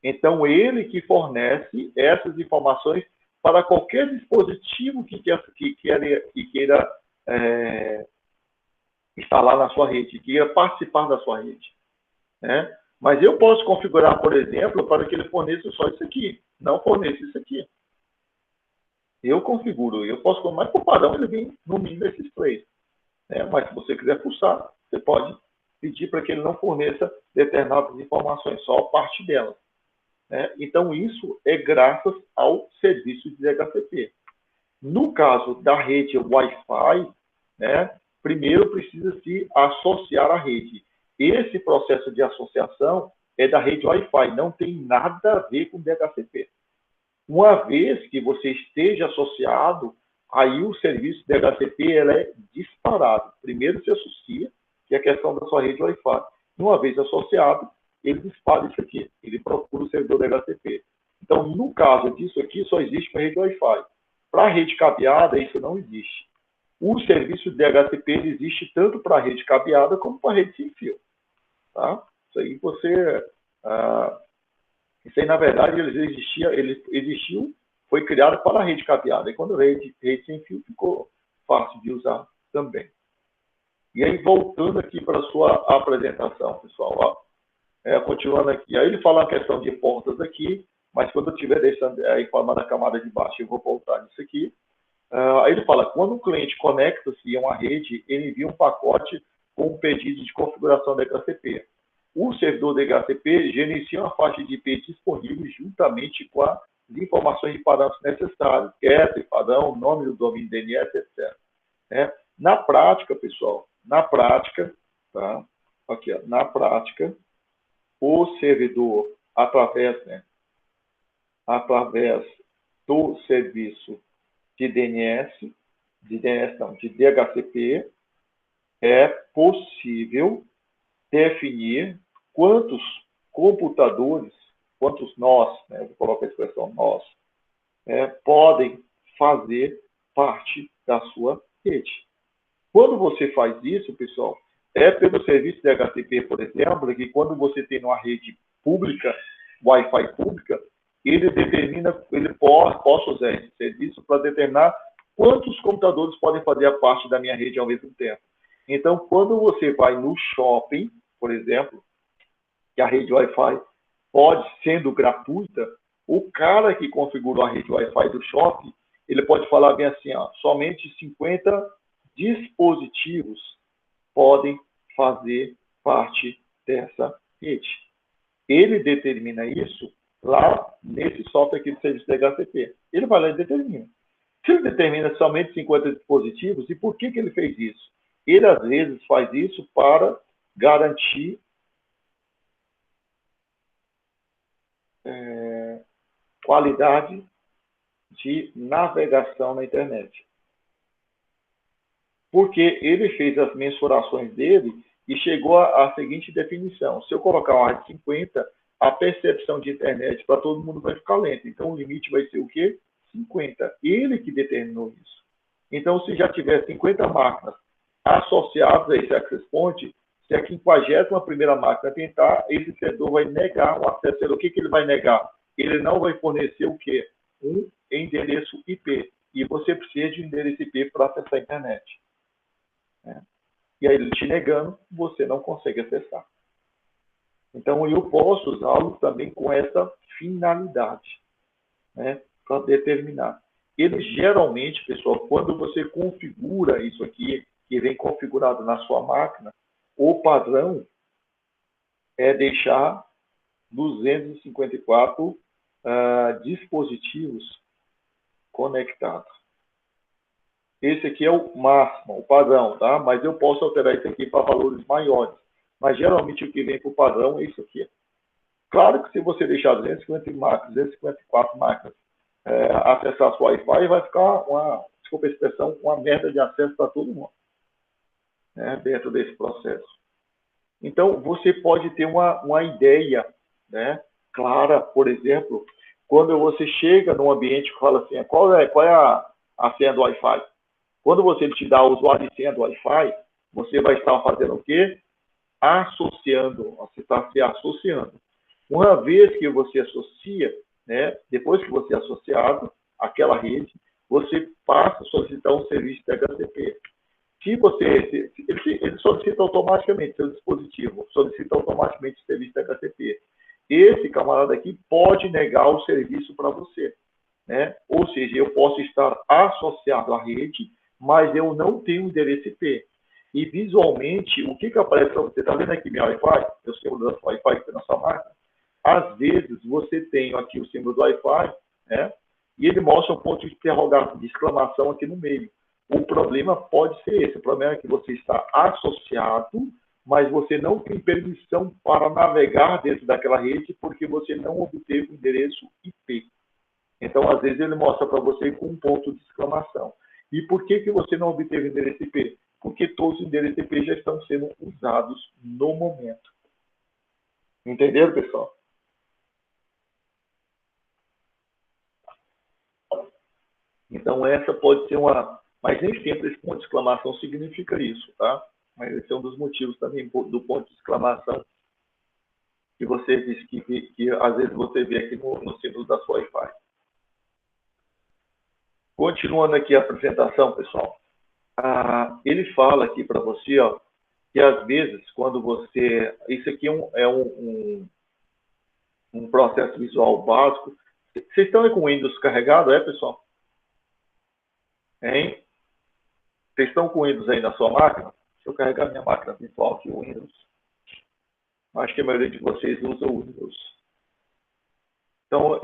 Então, ele que fornece essas informações para qualquer dispositivo que queira instalar na sua rede, que queira participar da sua rede. Né? Mas eu posso configurar, por exemplo, para que ele forneça só isso aqui, não forneça isso aqui. Eu configuro, eu posso, mas por padrão ele vem no mínimo esses três. Né? Mas se você quiser pulsar, você pode pedir para que ele não forneça determinadas informações, só parte delas. Né? Então, isso é graças ao serviço de DHCP. No caso da rede Wi-Fi, né, primeiro precisa se associar à rede. Esse processo de associação é da rede Wi-Fi, não tem nada a ver com DHCP. Uma vez que você esteja associado, aí o serviço DHCP é disparado. Primeiro se associa, que é a questão da sua rede Wi-Fi. Uma vez associado, ele dispara isso aqui, ele procura o servidor DHCP. Então, no caso disso aqui, só existe para rede Wi-Fi. Para a rede cabeada, isso não existe. O serviço de DHCP existe tanto para a rede cabeada como para a rede sem fio. Tá? Isso aí isso aí, na verdade, ele existiu, foi criado para a rede cabeada. E quando a rede sem fio ficou fácil de usar também. E aí, voltando aqui para a sua apresentação, pessoal, ó, continuando aqui. Aí ele fala a questão de portas aqui, mas quando eu estiver deixando a informar da camada de baixo, eu vou voltar nisso aqui. Aí ele fala, quando o cliente conecta-se a uma rede, ele envia um pacote com um pedido de configuração da DHCP. O servidor DHCP gerencia uma faixa de IP disponível juntamente com as informações de parâmetros necessários, CAT, padrão, nome do domínio DNS, etc. Na prática, pessoal, tá? Aqui, ó, na prática, o servidor, através do serviço de DHCP, é possível definir quantos computadores, quantos nós, eu vou colocar a expressão nós, podem fazer parte da sua rede. Quando você faz isso, pessoal, pelo serviço de DHCP, por exemplo, que quando você tem uma rede pública, Wi-Fi pública, ele posso usar esse serviço para determinar quantos computadores podem fazer a parte da minha rede ao mesmo tempo. Então, quando você vai no shopping, por exemplo, que a rede Wi-Fi pode, sendo gratuita, o cara que configurou a rede Wi-Fi do shopping, ele pode falar bem assim, ó, somente 50 dispositivos podem fazer parte dessa rede. Ele determina isso lá nesse software aqui do serviço de DHCP. Ele vai lá e determina. Se ele determina somente 50 dispositivos, e por que ele fez isso? Ele, às vezes, faz isso para garantir qualidade de navegação na internet. Porque ele fez as mensurações dele e chegou à seguinte definição. Se eu colocar uma rede 50, a percepção de internet para todo mundo vai ficar lenta. Então, o limite vai ser o quê? 50. Ele que determinou isso. Então, se já tiver 50 máquinas associadas a esse access point, se a 51ª máquina tentar, esse servidor vai negar o acesso. O que ele vai negar? Ele não vai fornecer o quê? Um endereço IP. E você precisa de um endereço IP para acessar a internet. E aí, ele te negando, você não consegue acessar. Então, eu posso usá-lo também com essa finalidade, para determinar. Ele geralmente, pessoal, quando você configura isso aqui, que vem configurado na sua máquina, o padrão é deixar 254 dispositivos conectados. Esse aqui é o máximo, o padrão, tá? Mas eu posso alterar isso aqui para valores maiores. Mas geralmente o que vem para o padrão é isso aqui. Claro que se você deixar 254 máquinas acessar a sua Wi-Fi, vai ficar desculpa a expressão, uma merda de acesso para todo mundo, dentro desse processo. Então, você pode ter uma ideia, clara, por exemplo, quando você chega num ambiente que fala assim, qual é a senha do Wi-Fi? Quando você te dá o usuário e senha do Wi-Fi, você vai estar fazendo o quê? Associando, você está se associando. Uma vez que você associa, depois que você é associado àquela rede, você passa a solicitar um serviço de DHCP. Ele solicita automaticamente seu dispositivo, solicita automaticamente o serviço de DHCP. Esse camarada aqui pode negar o serviço para você. Ou seja, eu posso estar associado à rede, mas eu não tenho endereço IP. E visualmente, o que aparece para você? Está vendo aqui meu Wi-Fi? Eu símbolo da Wi-Fi que tem na sua máquina. Às vezes, você tem aqui o símbolo do Wi-Fi, e ele mostra um ponto de interrogação, de exclamação aqui no meio. O problema pode ser esse. O problema é que você está associado, mas você não tem permissão para navegar dentro daquela rede porque você não obteve o endereço IP. Então, às vezes, ele mostra para você com um ponto de exclamação. E por que você não obteve o endereço IP? Porque todos os endereços IP já estão sendo usados no momento. Entenderam, pessoal? Então, essa pode ser uma... Mas nem sempre esse ponto de exclamação significa isso, tá? Mas esse é um dos motivos também do ponto de exclamação que você diz que às vezes você vê aqui no símbolo da sua Wi-Fi. Continuando aqui a apresentação, pessoal. Ele fala aqui para você, ó, que às vezes, quando você... Isso aqui um processo visual básico. Vocês estão aí com o Windows carregado, pessoal? Hein? Vocês estão com o Windows aí na sua máquina? Deixa eu carregar minha máquina virtual aqui, o Windows. Acho que a maioria de vocês usa o Windows. Então,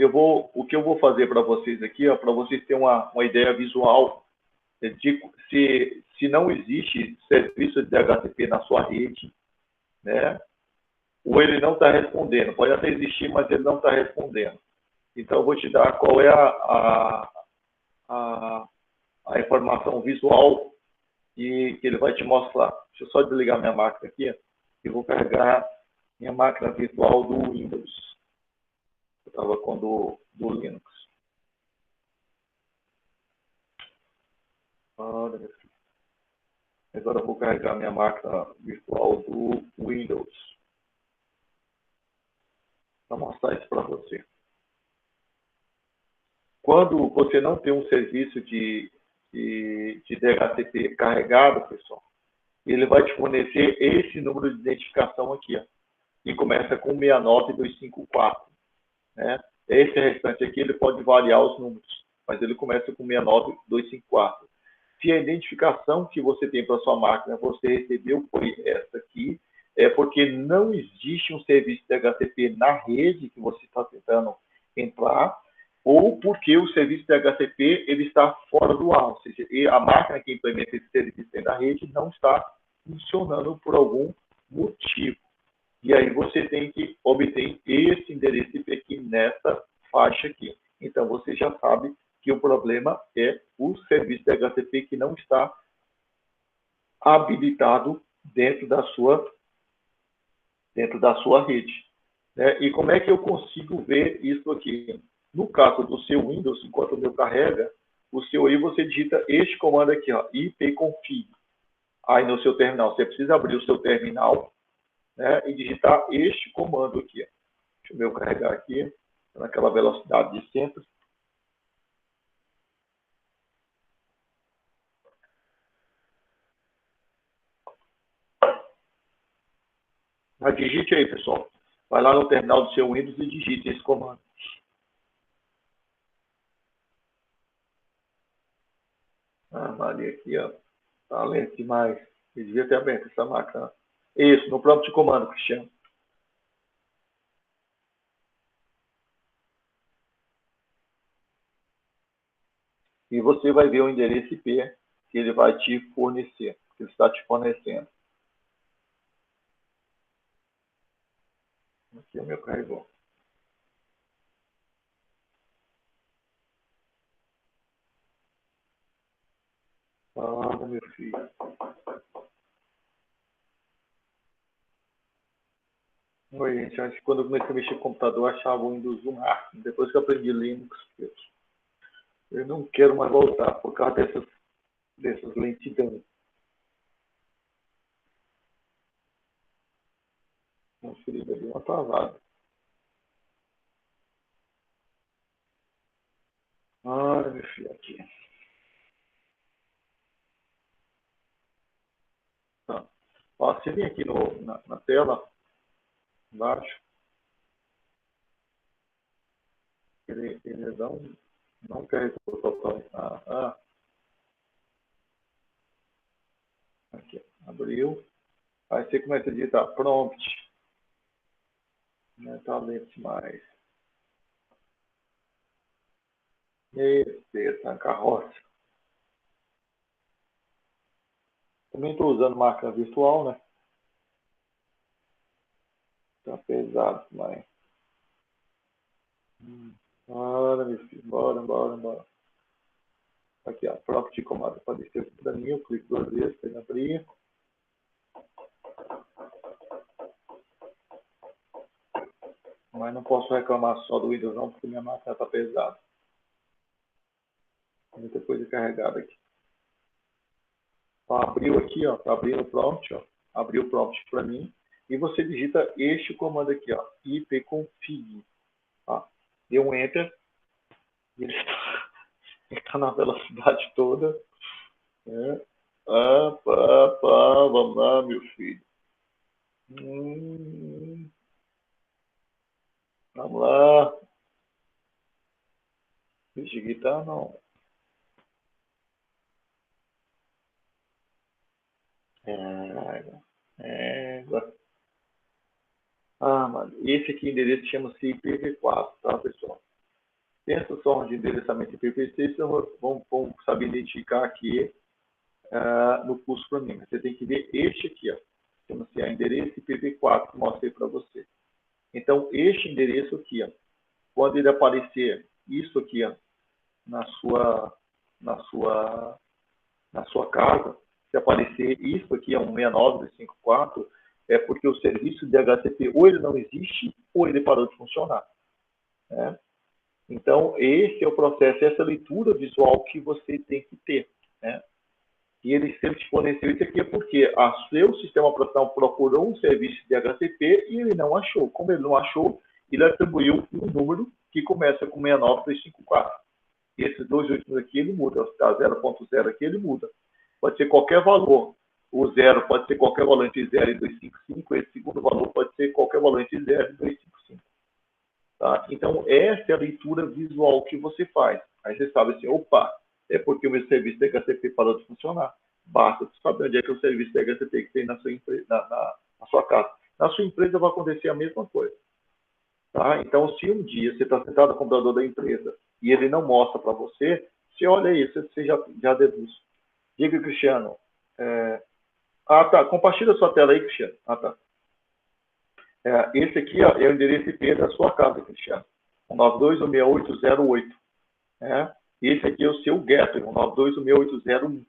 o que eu vou fazer para vocês aqui, para vocês terem uma ideia visual de se não existe serviço de DHCP na sua rede, né? Ou ele não está respondendo. Pode até existir, mas ele não está respondendo. Então, eu vou te dar qual é a informação visual que ele vai te mostrar. Deixa eu só desligar minha máquina aqui e vou carregar minha máquina virtual do Windows. Eu estava com do Linux. Agora eu vou carregar minha máquina virtual do Windows. Para mostrar isso para você. Quando você não tem um serviço de DHCP carregado, pessoal, ele vai te fornecer esse número de identificação aqui, ó, que começa com 69254. Né? Esse restante aqui ele pode variar os números, mas ele começa com 69254. Se a identificação que você tem para sua máquina você recebeu foi essa aqui, é porque não existe um serviço de DHCP na rede que você está tentando entrar, ou porque o serviço de DHCP ele está fora do ar, ou seja, a máquina que implementa esse serviço dentro da rede não está funcionando por algum motivo. E aí você tem que obter esse endereço IP aqui nessa faixa aqui. Então você já sabe que o problema é o serviço de DHCP que não está habilitado dentro da sua rede. Né? E como é que eu consigo ver isso aqui? No caso do seu Windows, enquanto o meu carrega, o seu aí você digita este comando aqui, ó, ipconfig. Aí no seu terminal, você precisa abrir o seu terminal, né, e digitar este comando aqui. Deixa eu carregar aqui, naquela velocidade de sempre. Mas digite aí, pessoal. Vai lá no terminal do seu Windows e digite esse comando. Maria aqui, ó. Tá lento demais. Eu devia ter aberto essa máquina. Isso, no prompt de comando, Cristiano. E você vai ver o endereço IP que ele vai te fornecer, que ele está te fornecendo. Aqui é o meu carregou. Meu filho. Oi, gente. Acho que quando eu comecei a mexer com o computador, eu achava o Windows um máximo. Depois que eu aprendi Linux, eu não quero mais voltar por causa dessas lentidões. Nossa, ele deu uma travada. Olha, meu filho, aqui. Tá. Ó, você vem aqui na tela, embaixo, ele não carregou total. Aqui, abriu. Aí você começa a digitar prompt. Né, tá lento demais. Essa carroça. Também estou usando máquina virtual, né? Tá pesado demais. Bora, meu filho. Bora. Aqui, ó. Prompt de comando. Pode ser para mim. Eu clico 2 vezes para ele abrir. Mas não posso reclamar só do Windows não, porque minha máquina está pesada. Muita coisa carregada aqui. Ó, abriu aqui, ó, tá abrindo o prompt, ó. Abriu o prompt para mim. E você digita este comando aqui, ó, ipconfig. Ó, deu um enter. E ele está na velocidade toda. É. Vamos lá, meu filho. Vamos lá. Digitar não. Mano, esse aqui endereço chama-se IPv4, tá, pessoal? Tem essas formas de endereçamento IPv6, então vamos saber identificar aqui no curso para mim. Você tem que ver este aqui, ó. Chama-se endereço IPv4, que eu mostrei para você. Então, este endereço aqui, ó, quando ele aparecer isso aqui, ó, na sua casa, se aparecer isso aqui, é um 69254, é porque o serviço de DHCP ou ele não existe ou ele parou de funcionar. Né? Então, esse é o processo, essa leitura visual que você tem que ter. Né? E ele sempre te forneceu isso aqui porque o seu sistema operacional procurou um serviço de DHCP e ele não achou. Como ele não achou, ele atribuiu um número que começa com 69354. E esses dois últimos aqui, ele muda. Tá 0.0 aqui, ele muda. Pode ser qualquer valor. O zero pode ser qualquer valor entre 0 e 255. Esse segundo valor pode ser qualquer valor entre 0 e 255. Tá? Então, essa é a leitura visual que você faz. Aí você sabe assim, opa, é porque o meu serviço de DHCP parou de funcionar. Basta você saber onde é que é o serviço de DHCP que tem na sua empresa, na sua casa. Na sua empresa vai acontecer a mesma coisa. Tá? Então, se um dia você está sentado no computador da empresa e ele não mostra para você, você olha isso, você já deduz. Diga, Cristiano. Tá. Compartilha a sua tela aí, Cristiano. Tá. Esse aqui ó, é o endereço IP da sua casa, Cristiano. 192.168.0.8. Esse aqui é o seu gateway, 192.168.0.1.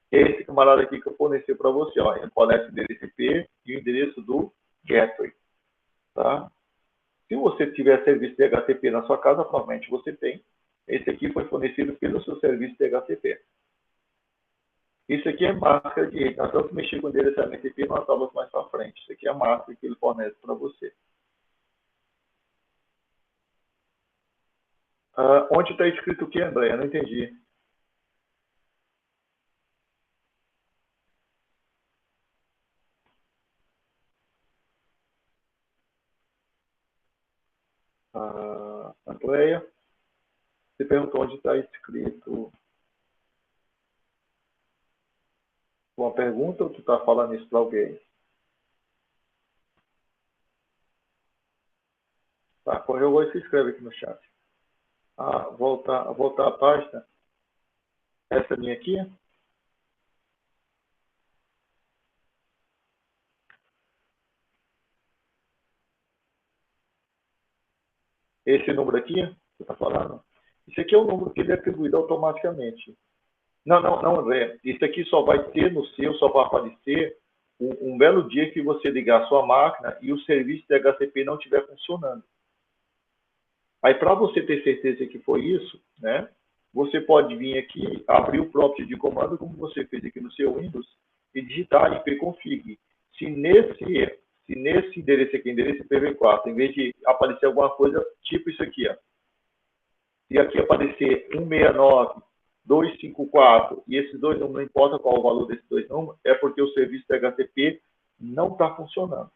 É esse camarada aqui que eu forneci para você. Ó. Ele fornece o endereço IP e o endereço do gateway. Tá? Se você tiver serviço de DHCP na sua casa, provavelmente você tem. Esse aqui foi fornecido pelo seu serviço de DHCP. Isso aqui é máscara de rede. Nós vamos mexer com o endereçamento IP nas aulas mais para frente. Isso aqui é a máscara que ele fornece para você. Onde está escrito o que, André? Eu não entendi. Andréia, você perguntou onde está escrito uma pergunta ou tu está falando isso para alguém? Tá, correu hoje, se inscreve aqui no chat. Voltar à página. Essa minha aqui. Esse número aqui, você está falando? Isso aqui é o número que ele é atribuído automaticamente. Não, André. Isso aqui só vai ter no seu, só vai aparecer um belo dia que você ligar a sua máquina e o serviço de DHCP não estiver funcionando. Aí, para você ter certeza que foi isso, né, você pode vir aqui, abrir o prompt de comando, como você fez aqui no seu Windows, e digitar ipconfig. Se nesse endereço aqui, endereço IPv4, em vez de aparecer alguma coisa, tipo isso aqui, ó. Se aqui aparecer 169.254 e esses dois números, não importa qual o valor desses dois números, é porque o serviço de DHCP não está funcionando.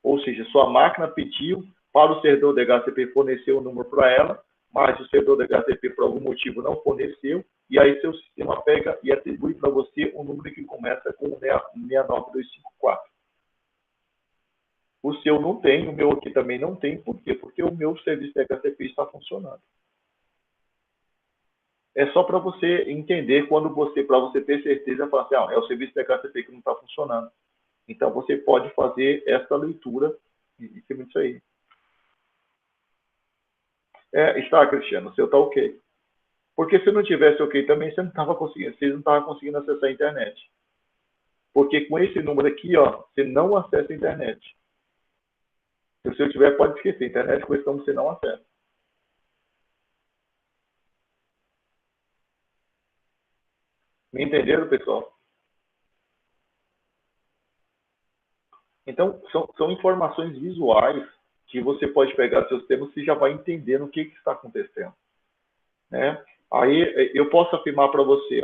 Ou seja, sua máquina pediu para o servidor de DHCP fornecer o número para ela, mas o servidor de DHCP por algum motivo não forneceu, e aí seu sistema pega e atribui para você um número que começa com 69254. O seu não tem, o meu aqui também não tem. Por quê? Porque o meu serviço de DHCP está funcionando. É só para você entender para você ter certeza, falar assim, é o serviço de DHCP que não está funcionando. Então, você pode fazer essa leitura e tem isso aí. Está, Cristiano, o seu está ok. Porque se não tivesse ok também, você não estava conseguindo acessar a internet. Porque com esse número aqui, ó, você não acessa a internet. Se o seu tiver, pode esquecer. Internet, questão você não acessa. Me entenderam, pessoal? Então, são informações visuais que você pode pegar seus termos e já vai entendendo o que está acontecendo. Né? Aí eu posso afirmar para você,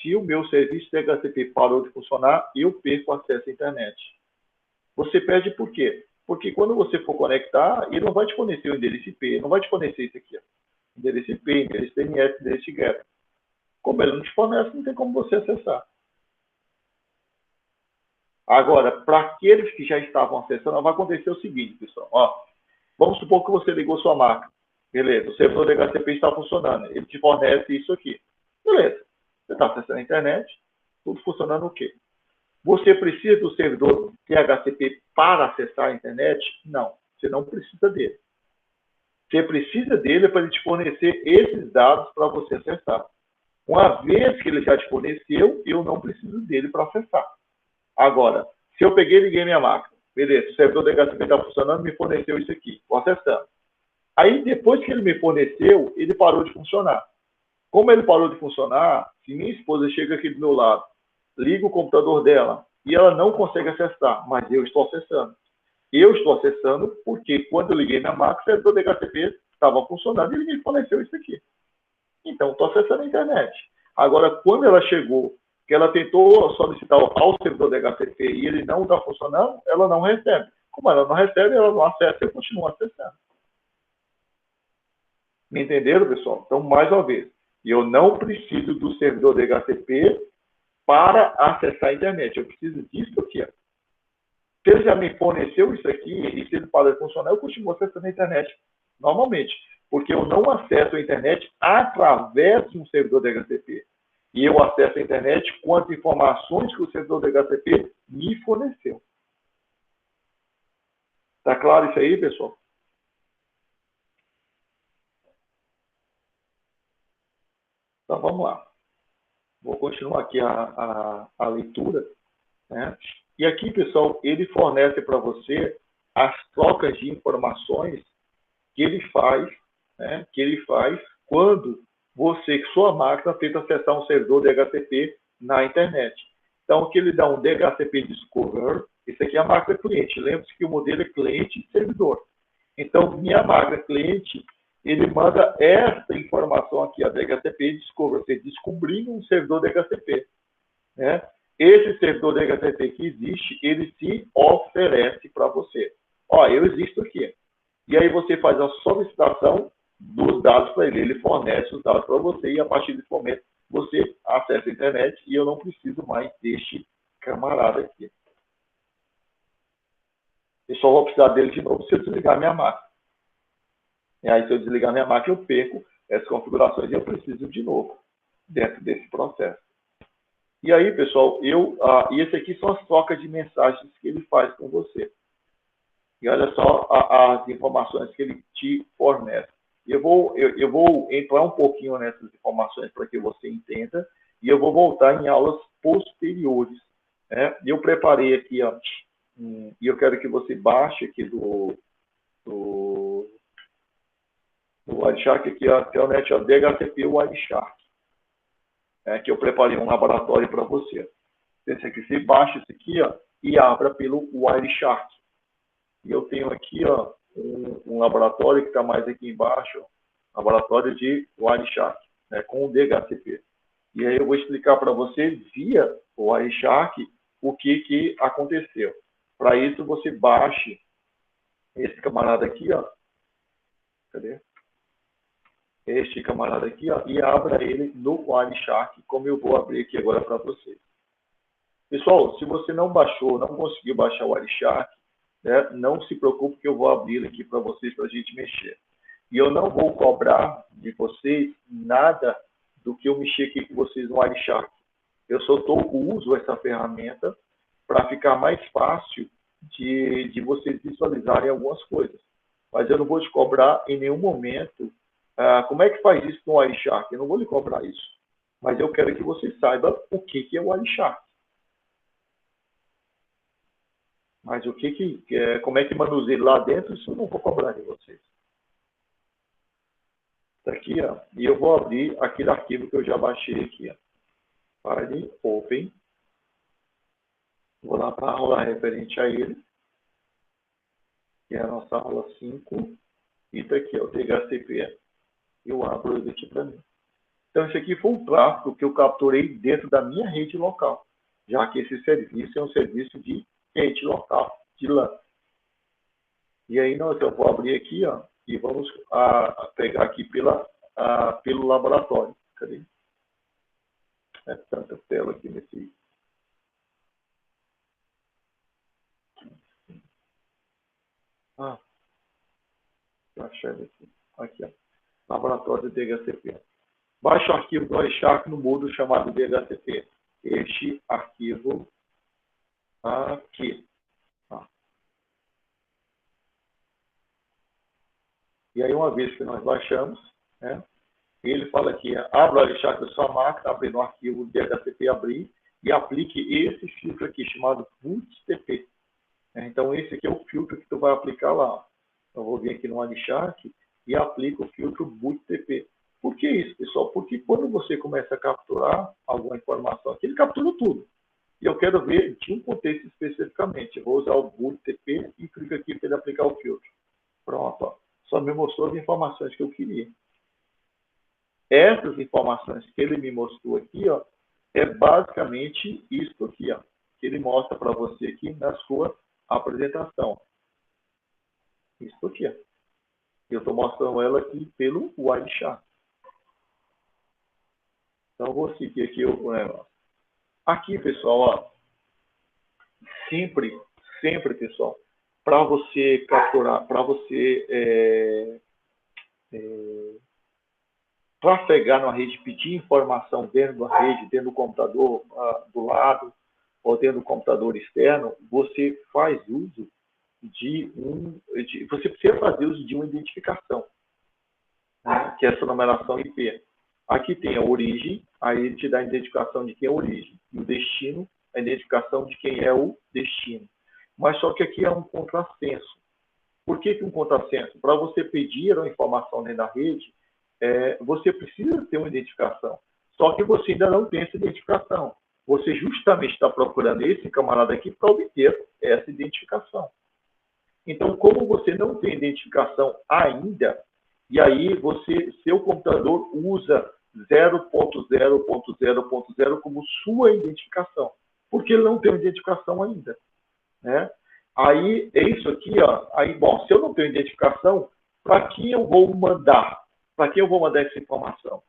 se o meu serviço de DHCP parou de funcionar, eu perco acesso à internet. Você perde por quê? Porque quando você for conectar, ele não vai te fornecer o endereço IP, não vai te fornecer isso aqui. Ó. Endereço IP, endereço DNS, endereço GET. Como ele não te fornece, não tem como você acessar. Agora, para aqueles que já estavam acessando, vai acontecer o seguinte, pessoal. Ó, vamos supor que você ligou sua máquina. Beleza, o servidor DHCP está funcionando. Ele te fornece isso aqui. Beleza. Você está acessando a internet, tudo funcionando o quê? Você precisa do servidor DHCP para acessar a internet? Não, você não precisa dele. Você precisa dele para ele te fornecer esses dados para você acessar. Uma vez que ele já te forneceu, eu não preciso dele para acessar. Agora, se eu peguei e liguei minha máquina, beleza, o servidor DHCP está funcionando, me forneceu isso aqui, estou acessando. Aí, depois que ele me forneceu, ele parou de funcionar. Como ele parou de funcionar, se minha esposa chega aqui do meu lado, liga o computador dela e ela não consegue acessar, mas eu estou acessando. Eu estou acessando porque quando eu liguei minha máquina, o servidor DHCP estava funcionando e ele me forneceu isso aqui. Então, estou acessando a internet. Agora, quando ela chegou, que ela tentou solicitar ao servidor DHCP e ele não está funcionando, ela não recebe. Como ela não recebe, ela não acessa e eu continuo acessando. Me entenderam, pessoal? Então, mais uma vez, eu não preciso do servidor DHCP para acessar a internet. Eu preciso disso aqui. Ó. Se ele já me forneceu isso aqui e se ele para de funcionar, eu continuo acessando a internet normalmente. Porque eu não acesso a internet através de um servidor DHCP. E eu acesso a internet com as informações que o servidor DHCP me forneceu. Tá claro isso aí, pessoal? Então, vamos lá. Vou continuar aqui a leitura. Né? E aqui, pessoal, ele fornece para você as trocas de informações que ele faz, né? Que ele faz quando você, sua máquina, tenta acessar um servidor DHCP na internet. Então, aqui ele dá um DHCP Discover. Esse aqui é a máquina cliente. Lembre-se que o modelo é cliente e servidor. Então, minha máquina cliente, ele manda essa informação aqui, a DHCP Discover, você descobrindo um servidor DHCP. Né? Esse servidor DHCP que existe, ele se oferece para você. Ó, eu existo aqui. E aí você faz a solicitação dos dados para ele. Ele fornece os dados para você e a partir desse momento você acessa a internet e eu não preciso mais deste camarada aqui. Eu só vou precisar dele de novo se eu desligar minha máquina. E aí, se eu desligar minha máquina, eu perco essas configurações e eu preciso de novo dentro desse processo. E aí, pessoal, e esse aqui são as trocas de mensagens que ele faz com você. E olha só as informações que ele te fornece. Eu vou entrar um pouquinho nessas informações para que você entenda e eu vou voltar em aulas posteriores. Né? Eu preparei aqui, ó, e eu quero que você baixe aqui do Wireshark, aqui a internet, ó, DHCP Wireshark, que eu preparei um laboratório para você. Esse aqui, você baixa esse aqui, ó, e abra pelo Wireshark. E eu tenho aqui, ó, um laboratório que está mais aqui embaixo, ó, laboratório de Wireshark, né, com o DHCP. E aí eu vou explicar para você, via o Wireshark, o que aconteceu. Para isso, você baixe esse camarada aqui, ó. Cadê? Este camarada aqui, ó, e abra ele no Wireshark, como eu vou abrir aqui agora para vocês. Pessoal, se você não baixou, não conseguiu baixar o Wireshark, né, não se preocupe que eu vou abrir aqui para vocês, para a gente mexer. E eu não vou cobrar de vocês nada do que eu mexer aqui com vocês no Wireshark. Eu só uso essa ferramenta para ficar mais fácil de vocês visualizarem algumas coisas. Mas eu não vou te cobrar em nenhum momento como é que faz isso no Wireshark. Eu não vou lhe cobrar isso. Mas eu quero que você saiba o que é o Wireshark. Mas como é que manuseia lá dentro, isso eu não vou cobrar de vocês. Tá aqui, ó, e eu vou abrir aquele arquivo que eu já baixei aqui, ó. File, Open. Vou lá para a aula referente a ele, que é a nossa aula 5. E tá aqui, ó, o DHCP. Eu abro ele aqui para mim. Então, esse aqui foi um tráfego que eu capturei dentro da minha rede local, já que esse serviço é um serviço de rede local, de LAN. E aí, eu vou abrir aqui, ó, e vamos pegar aqui pelo laboratório. Cadê? É tanta tela aqui nesse... Ah, deixa eu achar ele aqui. Aqui, ó. Laboratório de DHCP. Baixe o arquivo do iShark no módulo chamado DHCP. Este arquivo aqui. Tá. E aí, uma vez que nós baixamos, né, ele fala aqui, abra o iShark da sua máquina, abrindo o arquivo DHCP, abrir, e aplique esse filtro aqui, chamado BootTP. Então, esse aqui é o filtro que tu vai aplicar lá. Então, eu vou vir aqui no iShark e aplico o filtro BootTP. Por que isso, pessoal? Porque quando você começa a capturar alguma informação aqui, ele captura tudo. E eu quero ver de um contexto especificamente. Eu vou usar o BootTP e clico aqui para ele aplicar o filtro. Pronto, ó. Só me mostrou as informações que eu queria. Essas informações que ele me mostrou aqui, ó, é basicamente isso aqui, ó, que ele mostra para você aqui na sua apresentação. Isso aqui, ó. Eu estou mostrando ela aqui pelo iShark. Então, vou seguir aqui o negócio. Aqui, pessoal, ó, sempre, pessoal, para você capturar, para você trafegar na rede, pedir informação dentro da rede, dentro do computador do lado, ou dentro do computador externo, você faz uso você precisa fazer uso de uma identificação, né, que é essa numeração IP. Aqui tem a origem, aí ele te dá a identificação de quem é a origem, e o destino, a identificação de quem é o destino. Mas só que aqui é um contrassenso. Por que um contrassenso? Para você pedir a informação dentro da rede, você precisa ter uma identificação. Só que você ainda não tem essa identificação. Você justamente está procurando esse camarada aqui para obter essa identificação. Então, como você não tem identificação ainda, e aí seu computador usa 0.0.0.0 como sua identificação, porque ele não tem uma identificação ainda, né? Aí, é isso aqui, ó. Aí, bom, se eu não tenho identificação, para quem eu vou mandar? Para quem eu vou mandar essa informação?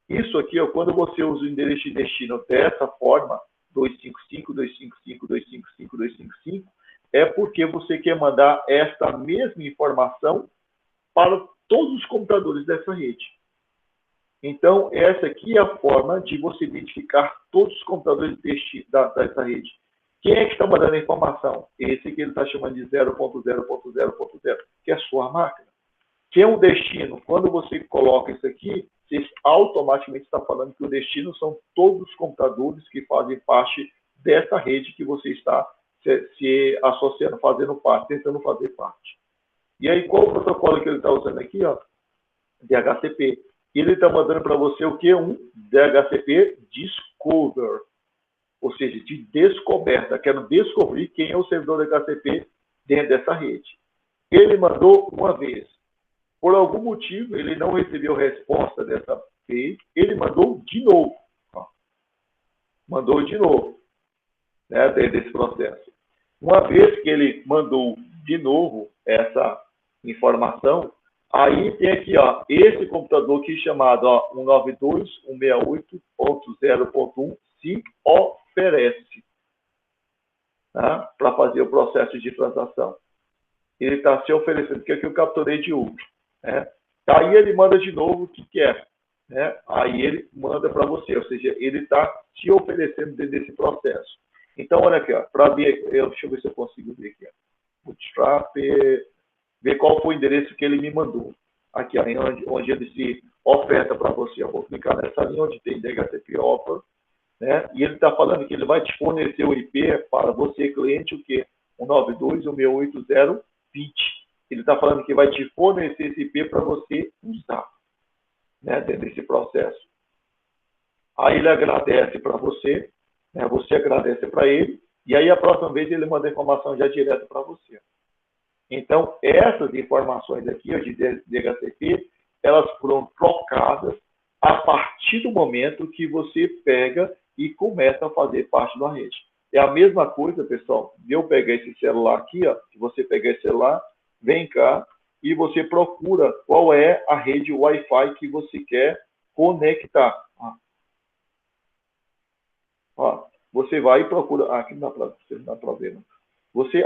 Isso aqui, ó, quando você usa o endereço de destino dessa forma, 255.255.255.255, é porque você quer mandar esta mesma informação para todos os computadores dessa rede. Então, essa aqui é a forma de você identificar todos os computadores dessa rede. Quem é que está mandando a informação? Esse que ele está chamando de 0.0.0.0, que é a sua máquina. Que é um destino. Quando você coloca isso aqui, você automaticamente está falando que o destino são todos os computadores que fazem parte dessa rede que você está se associando, fazendo parte, tentando fazer parte. E aí, qual o protocolo que ele está usando aqui? Ó? DHCP. Ele está mandando para você o que? Um DHCP Discover. Ou seja, de descoberta. Quero descobrir quem é o servidor DHCP dentro dessa rede. Ele mandou uma vez. Por algum motivo, ele não recebeu resposta dessa vez. Ele mandou de novo. Ó. Mandou de novo. Né, desse processo. Uma vez que ele mandou de novo essa informação, aí tem aqui, ó, esse computador aqui chamado 192.168.0.1 se oferece, tá, para fazer o processo de transação. Ele está se oferecendo, que aqui eu capturei de último. Né? Aí ele manda de novo o que quer. Né? Aí ele manda para você, ou seja, ele está se oferecendo dentro desse processo. Então, olha aqui, para ver, deixa eu ver se eu consigo ver aqui. Bootstrap, ver qual foi o endereço que ele me mandou. Aqui, ó, onde ele se oferta para você. Eu vou clicar nessa linha onde tem DHCP Offer, né? E ele está falando que ele vai te fornecer o IP para você, cliente, o quê? 192.168.0.20. Ele está falando que vai te fornecer esse IP para você usar, né, dentro desse processo. Aí ele agradece para você, né, você agradece para ele, e aí a próxima vez ele manda a informação já direto para você. Então, essas informações aqui ó, de DHCP, elas foram trocadas a partir do momento que você pega e começa a fazer parte da rede. É a mesma coisa, pessoal, de eu pegar esse celular aqui, ó, se você pegar esse celular, vem cá e você procura qual é a rede Wi-Fi que você quer conectar. Ó, você vai e procura. Aqui não dá para ver. Não.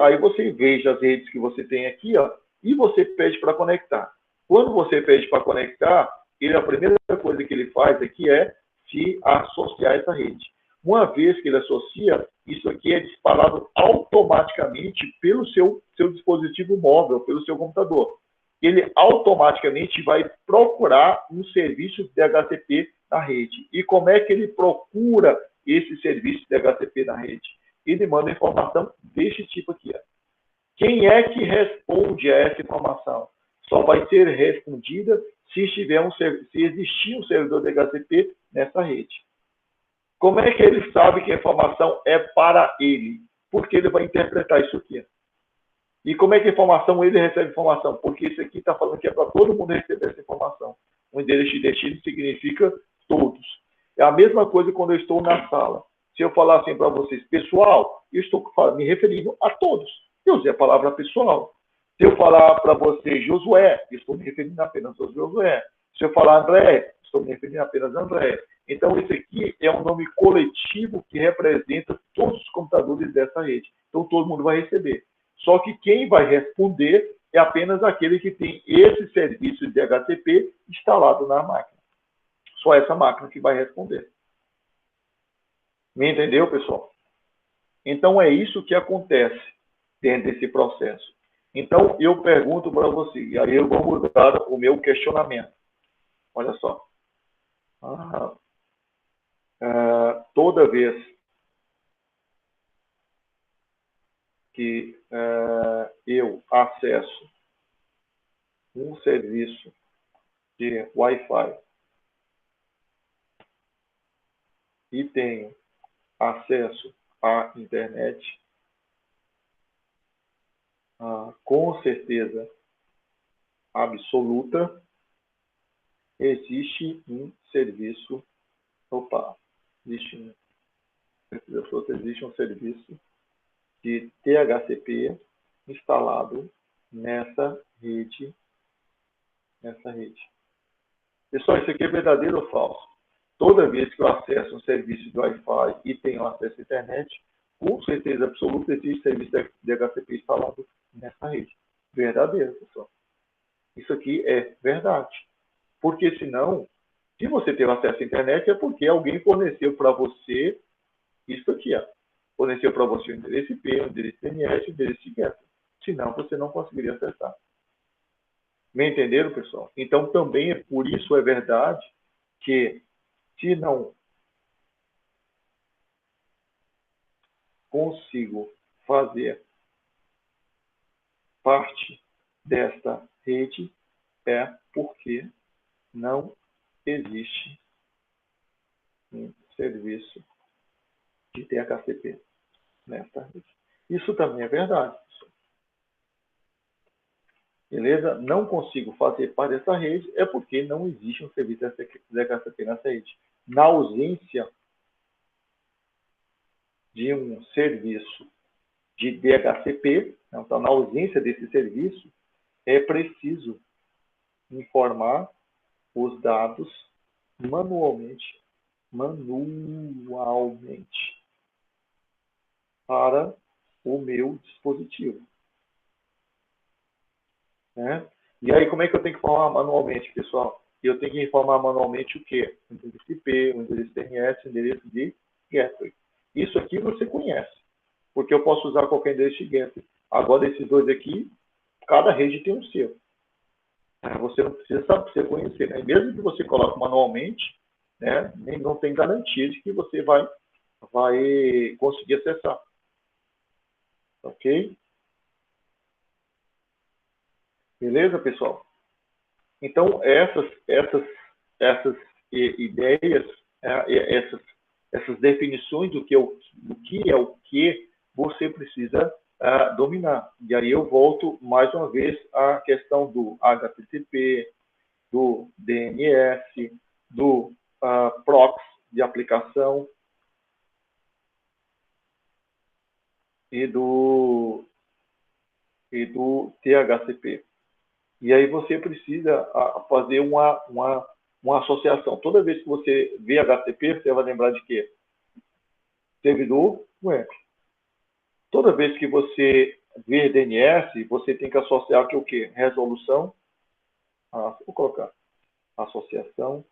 Aí você veja as redes que você tem aqui, ó, e você pede para conectar. Quando você pede para conectar, a primeira coisa que ele faz aqui é se associar a essa rede. Uma vez que ele associa, isso aqui é disparado automaticamente pelo seu dispositivo móvel, pelo seu computador. Ele automaticamente vai procurar um serviço de DHCP na rede. E como é que ele procura esse serviço de DHCP na rede? Ele manda informação desse tipo aqui. Ó. Quem é que responde a essa informação? Só vai ser respondida se existir um servidor de DHCP nessa rede. Como é que ele sabe que a informação é para ele? Porque ele vai interpretar isso aqui. E como é que a informação ele recebe informação? Porque isso aqui está falando que é para todo mundo receber essa informação. O endereço de destino significa todos. É a mesma coisa quando eu estou na sala. Se eu falar assim para vocês, pessoal, eu estou me referindo a todos. Eu usei a palavra pessoal. Se eu falar para você, Josué, eu estou me referindo apenas ao Josué. Se eu falar André, estou me referindo apenas a André. Então, esse aqui é um nome coletivo que representa todos os computadores dessa rede. Então, todo mundo vai receber. Só que quem vai responder é apenas aquele que tem esse serviço de DHCP instalado na máquina. Só essa máquina que vai responder. Me entendeu, pessoal? Então, é isso que acontece dentro desse processo. Então, eu pergunto para você, e aí eu vou mudar o meu questionamento. Olha só. Toda vez que eu acesso um serviço de Wi-Fi e tenho acesso à internet, com certeza absoluta, existe um serviço, existe um serviço de DHCP instalado nessa rede. Pessoal, isso aqui é verdadeiro ou falso? Toda vez que eu acesso um serviço de Wi-Fi e tenho acesso à internet, com certeza absoluta existe serviço de DHCP instalado nessa rede. Verdadeiro, pessoal. Isso aqui é verdade. Porque senão, se você teve acesso à internet, é porque alguém forneceu para você isso aqui, ó. Forneceu para você o endereço IP, o endereço DNS, o endereço de GET. Senão, você não conseguiria acessar. Me entenderam, pessoal? Então, também, por isso é verdade que, se não consigo fazer parte desta rede, é porque não existe um serviço de DHCP nesta rede. Isso também é verdade. Beleza? Não consigo fazer parte dessa rede é porque não existe um serviço de DHCP nessa rede. Na ausência de um serviço de DHCP, então, na ausência desse serviço, é preciso informar os dados manualmente para o meu dispositivo. Né? E aí, como é que eu tenho que informar manualmente, pessoal? Eu tenho que informar manualmente o quê? O endereço IP, o endereço DNS, o endereço de gateway. Isso aqui você conhece, porque eu posso usar qualquer endereço de gateway. Agora, esses dois aqui, cada rede tem um seu. Você não precisa saber, precisa conhecer. Né? Mesmo que você coloque manualmente, né, não tem garantia de que você vai conseguir acessar. Ok? Beleza, pessoal? Então, essas ideias, essas definições do que é o que você precisa dominar. E aí eu volto mais uma vez à questão do HTTP, do DNS, do proxy de aplicação e do THCP. E aí você precisa fazer uma associação. Toda vez que você vê HTTP, você vai lembrar de quê? Servidor web. Toda vez que você vê DNS, você tem que associar que o quê? Resolução. Vou colocar associação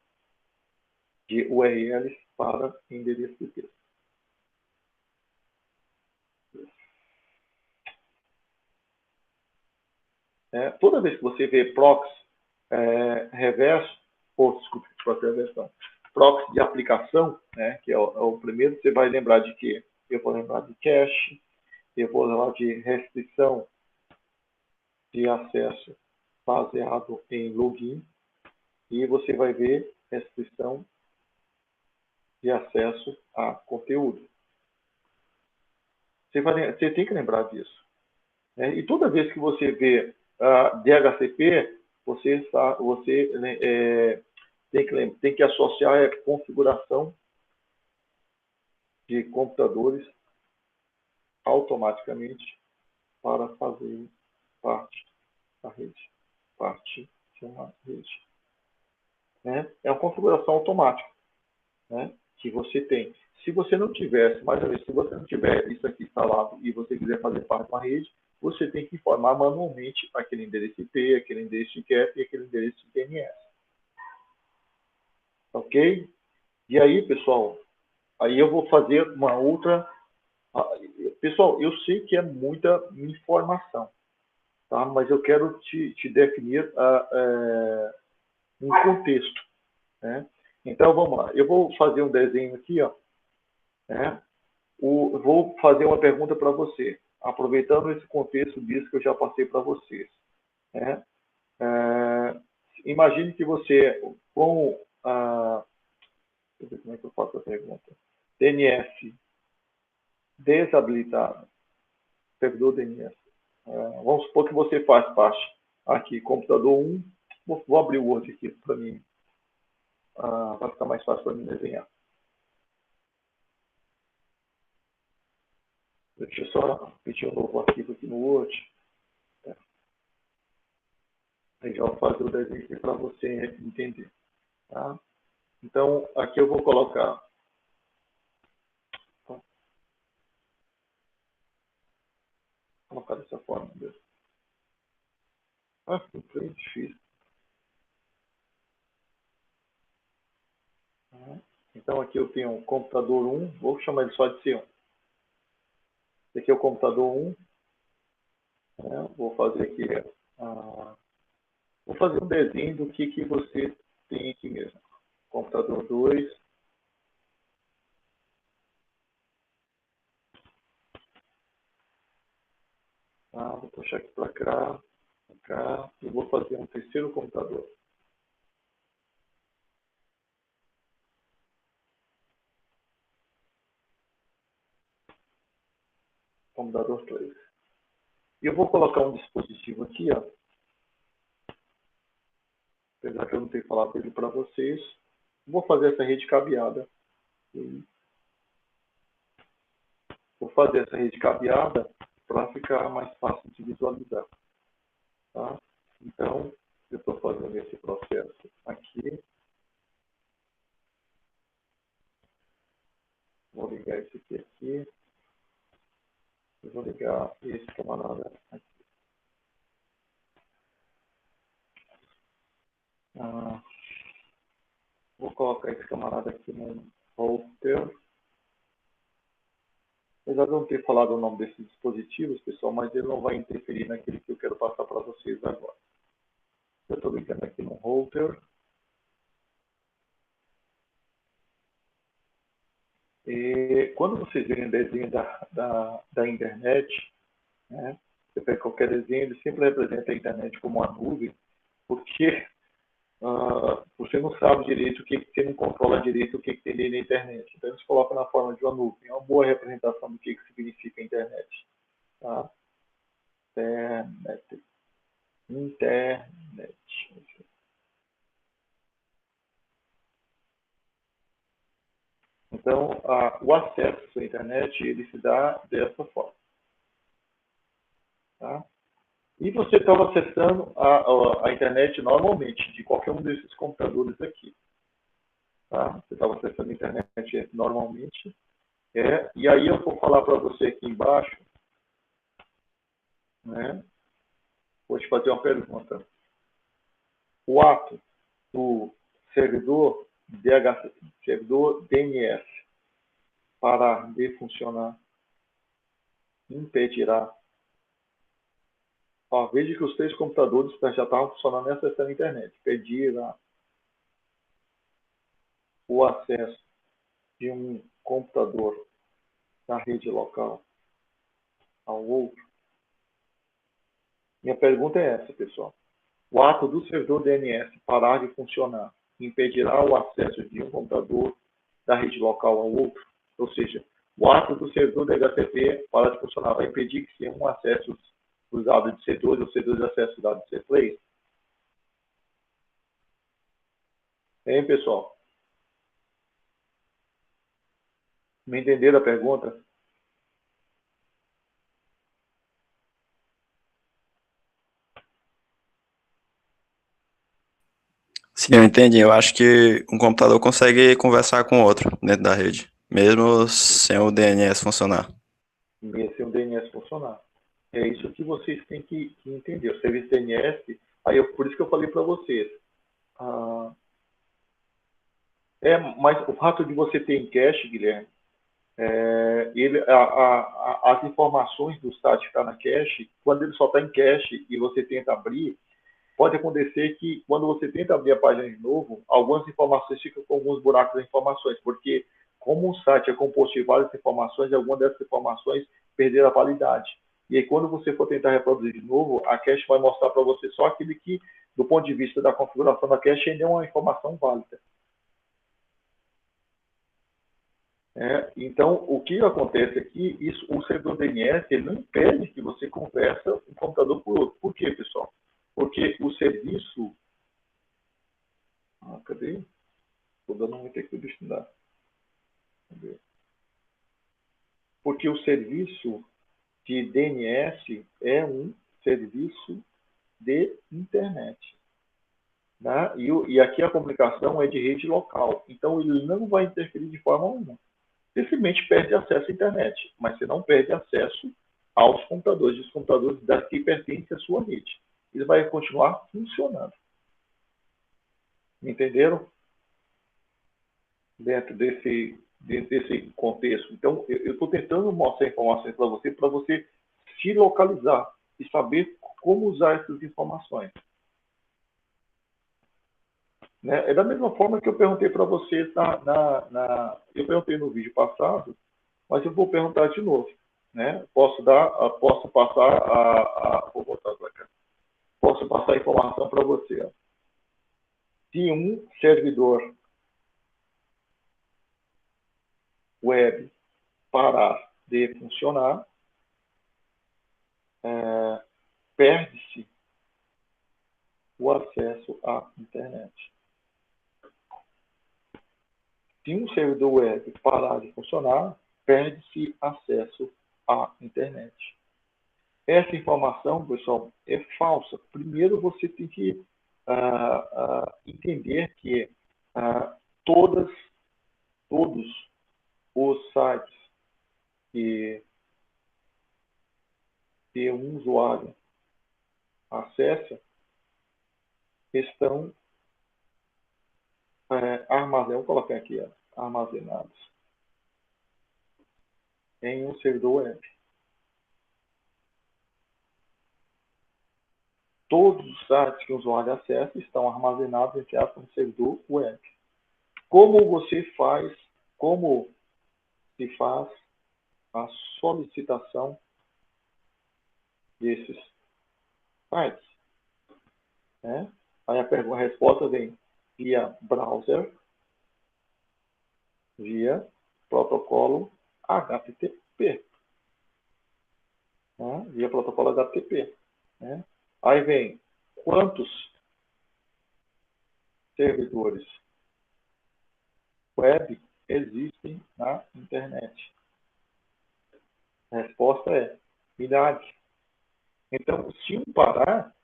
de URLs para endereço de texto. Toda vez que você vê proxy reverso, proxy de aplicação, né, que é o primeiro, você vai lembrar de quê? Eu vou lembrar de cache, eu vou lembrar de restrição de acesso baseado em login, e você vai ver restrição de acesso a conteúdo. Você tem que lembrar disso. Né? E toda vez que você vê DHCP, você tem que associar a configuração de computadores automaticamente para fazer parte da rede, parte de uma rede. Né? É uma configuração automática, né, que você tem. Se você não tivesse, mais uma vez, se você não tiver isso aqui instalado e você quiser fazer parte de uma rede, você tem que informar manualmente aquele endereço IP, aquele endereço de CAP e aquele endereço de DNS. Ok? E aí, pessoal, aí eu vou fazer uma outra... Pessoal, eu sei que é muita informação, tá? Mas eu quero te definir um contexto, né? Então, vamos lá. Eu vou fazer um desenho aqui, ó, né? Vou fazer uma pergunta para você, aproveitando esse contexto disso que eu já passei para vocês. Né? Imagine que você, com deixa eu ver como é que eu faço a pergunta. DNS desabilitado, servidor DNS. Vamos supor que você faz parte aqui, computador 1. Vou abrir o Word aqui para mim, para ficar mais fácil para mim desenhar. Deixa eu só pedir um novo arquivo aqui no Word. Aí já vou fazer o desenho aqui para você entender. Tá? Então, aqui eu vou colocar. Vou colocar dessa forma mesmo. Foi difícil. Então, aqui eu tenho um computador 1. Vou chamar ele só de C1. Esse aqui é o computador 1. Vou fazer aqui. Vou fazer um desenho do que você tem aqui mesmo. Computador 2. Vou puxar aqui para cá. E vou fazer um terceiro computador. Computador 3. E eu vou colocar um dispositivo aqui, ó. Apesar que eu não tenho falado dele para vocês. Vou fazer essa rede cabeada. Vou fazer essa rede cabeada para ficar mais fácil de visualizar. Tá? Então, eu estou fazendo esse processo aqui. Vou ligar esse aqui. Eu vou ligar esse camarada aqui. Vou colocar esse camarada aqui no router. Apesar de eu não ter falado o nome desses dispositivos, pessoal, mas ele não vai interferir naquilo que eu quero passar para vocês agora. Eu estou ligando aqui no router. E quando vocês verem o desenho da internet, né, Você pega qualquer desenho, ele sempre representa a internet como uma nuvem, porque você não sabe direito você não controla direito o que tem dentro da internet. Então, eles colocam na forma de uma nuvem. É uma boa representação do que significa a internet. Tá? Internet. Então, o acesso à internet, ele se dá dessa forma. Tá? E você estava acessando a internet normalmente, de qualquer um desses computadores aqui. Tá? Você estava acessando a internet normalmente. E aí eu vou falar para você aqui embaixo, né? Vou te fazer uma pergunta. O ato do servidor servidor DNS parar de funcionar impedirá. Veja que os 3 computadores já estavam funcionando e acessando a internet. Impedirá o acesso de um computador da rede local ao outro. Minha pergunta é essa, pessoal. O ato do servidor DNS parar de funcionar impedirá o acesso de um computador da rede local ao outro? Ou seja, o ato do servidor DHCP parar de funcionar vai impedir que um acesso os dados de C2 ou C2 acesse os dados de C3? Hein, pessoal? Me entenderam a pergunta? Sim, eu entendi. Eu acho que um computador consegue conversar com outro dentro da rede, mesmo sem o DNS funcionar. Sem o DNS funcionar. É isso que vocês têm que entender. O serviço DNS, por isso que eu falei para vocês. Mas o fato de você ter em cache, Guilherme, as informações do site que está na cache, quando ele só está em cache e você tenta abrir, pode acontecer que quando você tenta abrir a página de novo, algumas informações ficam com alguns buracos de informações, porque como o site é composto de várias informações, algumas dessas informações perderam a validade. E aí, quando você for tentar reproduzir de novo, a cache vai mostrar para você só aquilo que, do ponto de vista da configuração da cache, ainda é uma informação válida. Então, o que acontece aqui, o servidor DNS ele não impede que você conversa um computador por outro. Por quê, pessoal? Porque o serviço... cadê? Estou dando muito aqui de estudar. Cadê? Porque o serviço de DNS é um serviço de internet. Né? E aqui a comunicação é de rede local. Então, ele não vai interferir de forma alguma. Você simplesmente perde acesso à internet, mas você não perde acesso aos computadores. Os computadores que pertencem à sua rede. Ele vai continuar funcionando. Me entenderam? Dentro desse contexto. Então, eu estou tentando mostrar informações para você se localizar e saber como usar essas informações. Né? É da mesma forma que eu perguntei para vocês eu perguntei no vídeo passado, mas eu vou perguntar de novo. Né? Posso passar vou botar para cá. Posso passar a informação para você. Ó. Se um servidor web parar de funcionar, perde-se o acesso à internet. Se um servidor web parar de funcionar, perde-se acesso à internet. Essa informação, pessoal, é falsa. Primeiro você tem que entender que todos os sites que um usuário acessa estão armazenados, vou colocar aqui, armazenados em um servidor web. Todos os sites que o usuário acessa estão armazenados no servidor web. Como se faz a solicitação desses sites, né? Aí a resposta vem via browser, via protocolo HTTP, né? Via protocolo HTTP, né? Aí vem quantos servidores web existem na internet? A resposta é milhares. Então, se um parar,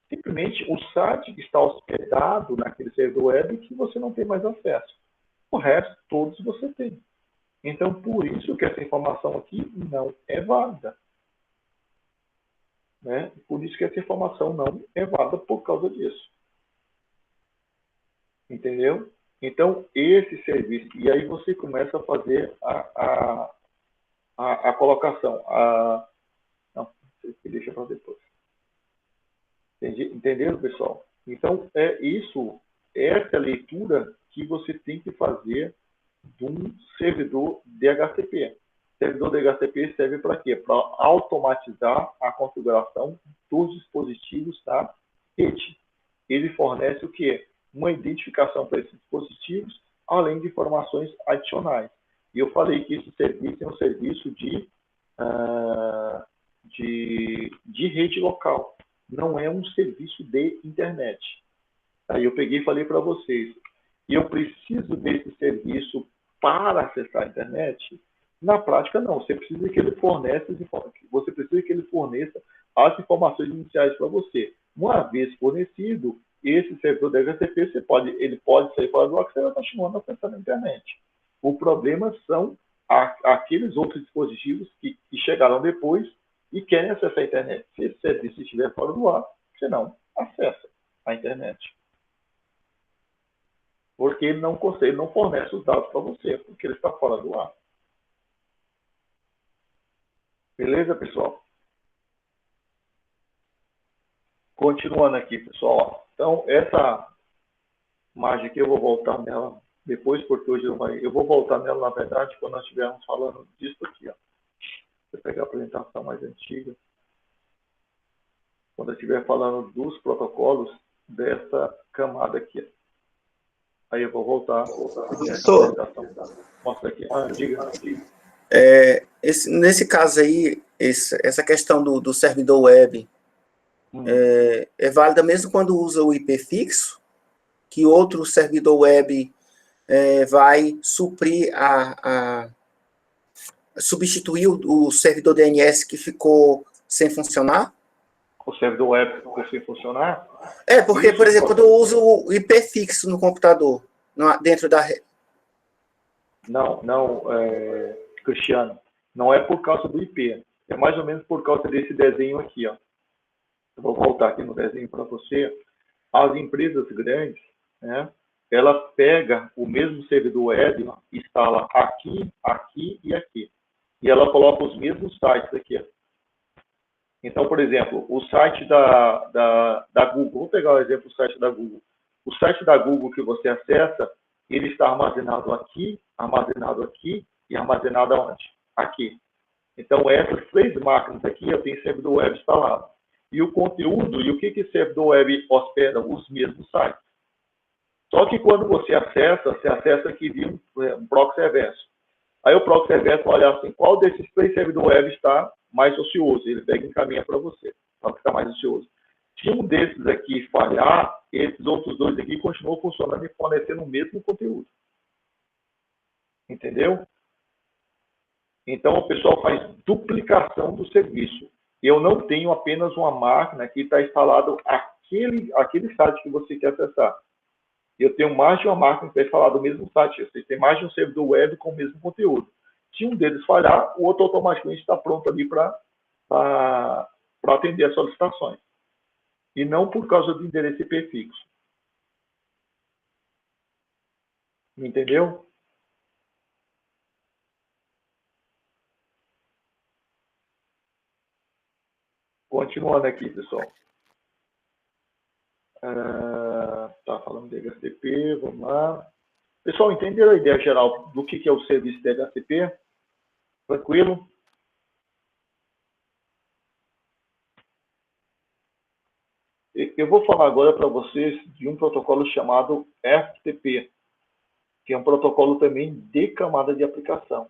simplesmente o site que está hospedado naquele servidor web que você não tem mais acesso. O resto, todos você tem. Então, por isso que essa informação aqui não é válida. Né? Por isso que essa informação não é válida por causa disso. Entendeu? Então, esse serviço, e aí você começa a fazer a colocação. Não, deixa para depois. Entenderam, pessoal? Então, essa leitura que você tem que fazer de um servidor DHCP. O servidor DHCP serve para quê? Para automatizar a configuração dos dispositivos da rede. Ele fornece o quê? Uma identificação para esses dispositivos, além de informações adicionais. E eu falei que esse serviço é um serviço de rede local. Não é um serviço de internet. Aí eu peguei e falei para vocês, eu preciso desse serviço para acessar a internet? Na prática, não. Você precisa que ele forneça as informações iniciais para você. Uma vez fornecido, esse servidor da HTTP, ele pode sair fora do ar, que você vai continuando acessando a internet. O problema são aqueles outros dispositivos que chegaram depois e querem acessar a internet. Se esse serviço estiver fora do ar, você não acessa a internet. Porque ele não fornece os dados para você, porque ele está fora do ar. Beleza, pessoal? Continuando aqui, pessoal. Então, essa imagem aqui eu vou voltar nela depois, porque hoje eu vou voltar nela, na verdade, quando nós estivermos falando disso aqui. Ó. Vou pegar a apresentação mais antiga. Quando eu estiver falando dos protocolos dessa camada aqui. Aí eu vou voltar. Mostra aqui. Diga. Nesse caso aí, essa questão do servidor web é válida mesmo quando usa o IP fixo, que outro servidor web vai suprir substituir o servidor DNS que ficou sem funcionar? O servidor web ficou sem funcionar? Porque, por exemplo, quando eu uso o IP fixo no computador, dentro da rede. Não, Cristiano, não é por causa do IP. É mais ou menos por causa desse desenho aqui, ó. Eu vou voltar aqui no desenho para você. As empresas grandes, né, ela pega o mesmo servidor web, instala aqui, aqui e aqui. E ela coloca os mesmos sites aqui, ó. Então, por exemplo, o site da Google, vou pegar o exemplo do site da Google. O site da Google que você acessa, ele está armazenado aqui e armazenado aonde? Aqui. Então, essas 3 máquinas aqui, eu tenho servidor web instalado. E o conteúdo, e o que o servidor web hospeda? Os mesmos sites. Só que quando você acessa aqui via um proxy reverso. Aí o proxy reverso vai olhar assim, qual desses 3 servidores web está mais ocioso? Ele pega e encaminha para você, para o que está mais ocioso. Se um desses aqui falhar, esses outros 2 aqui continuam funcionando e fornecendo o mesmo conteúdo. Entendeu? Então, o pessoal faz duplicação do serviço. Eu não tenho apenas uma máquina que está instalado aquele site que você quer acessar. Eu tenho mais de uma máquina que está instalada no mesmo site. Você tem mais de um servidor web com o mesmo conteúdo. Se um deles falhar, o outro automaticamente está pronto ali para atender as solicitações. E não por causa do endereço IP fixo. Entendeu? Continuando aqui, pessoal. Tá falando de DHCP, vamos lá. Pessoal, entenderam a ideia geral do que é o serviço de DHCP? Tranquilo? Eu vou falar agora para vocês de um protocolo chamado FTP, que é um protocolo também de camada de aplicação,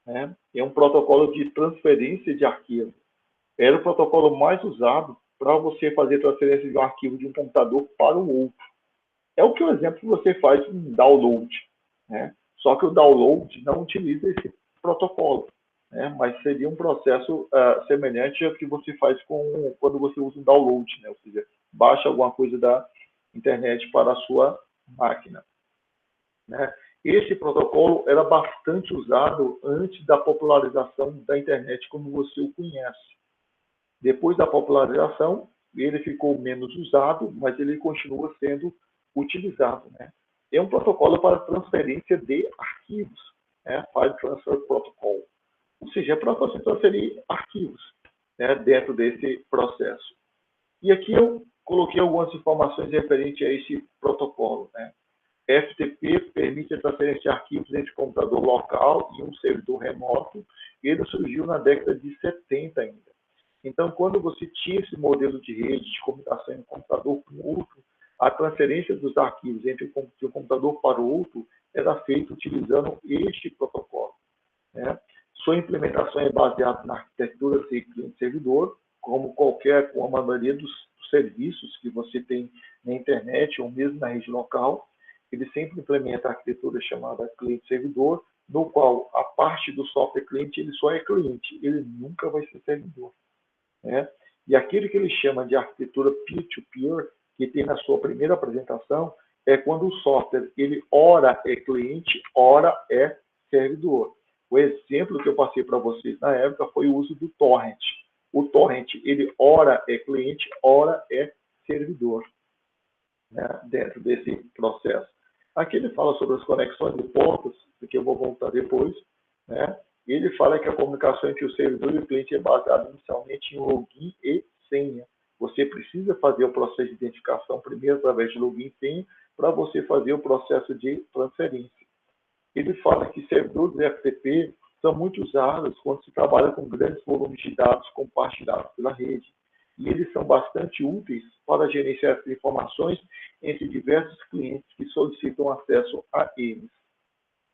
né? É um protocolo de transferência de arquivo. Era o protocolo mais usado para você fazer transferência de um arquivo de um computador para o outro. É o que o exemplo que você faz em download, né? Só que o download não utiliza esse protocolo, né? Mas seria um processo semelhante ao que você faz quando você usa um download, né? Ou seja, baixa alguma coisa da internet para a sua máquina, né? Esse protocolo era bastante usado antes da popularização da internet como você o conhece. Depois da popularização, ele ficou menos usado, mas ele continua sendo utilizado, né? É um protocolo para transferência de arquivos, né? File Transfer Protocol. Ou seja, é para você transferir arquivos, né, dentro desse processo. E aqui eu coloquei algumas informações referentes a esse protocolo, né? FTP permite a transferência de arquivos entre computador local e um servidor remoto. Ele surgiu na década de 70 ainda. Então, quando você tinha esse modelo de rede de comunicação de um computador com outro, a transferência dos arquivos de um computador para o outro era feita utilizando este protocolo, né? Sua implementação é baseada na arquitetura cliente-servidor, como a maioria dos serviços que você tem na internet ou mesmo na rede local. Ele sempre implementa a arquitetura chamada cliente-servidor, no qual a parte do software cliente ele só é cliente, ele nunca vai ser servidor, né? E aquele que ele chama de arquitetura peer-to-peer, que tem na sua primeira apresentação, é quando o software ele ora é cliente, ora é servidor. O exemplo que eu passei para vocês na época foi o uso do torrent. O torrent, ele ora é cliente, ora é servidor, né, dentro desse processo. Aqui ele fala sobre as conexões de portas, que eu vou voltar depois, né? Ele fala que a comunicação entre o servidor e o cliente é baseada inicialmente em login e senha. Você precisa fazer o processo de identificação primeiro através de login e senha para você fazer o processo de transferência. Ele fala que servidores FTP são muito usados quando se trabalha com grandes volumes de dados compartilhados pela rede. E eles são bastante úteis para gerenciar essas informações entre diversos clientes que solicitam acesso a eles,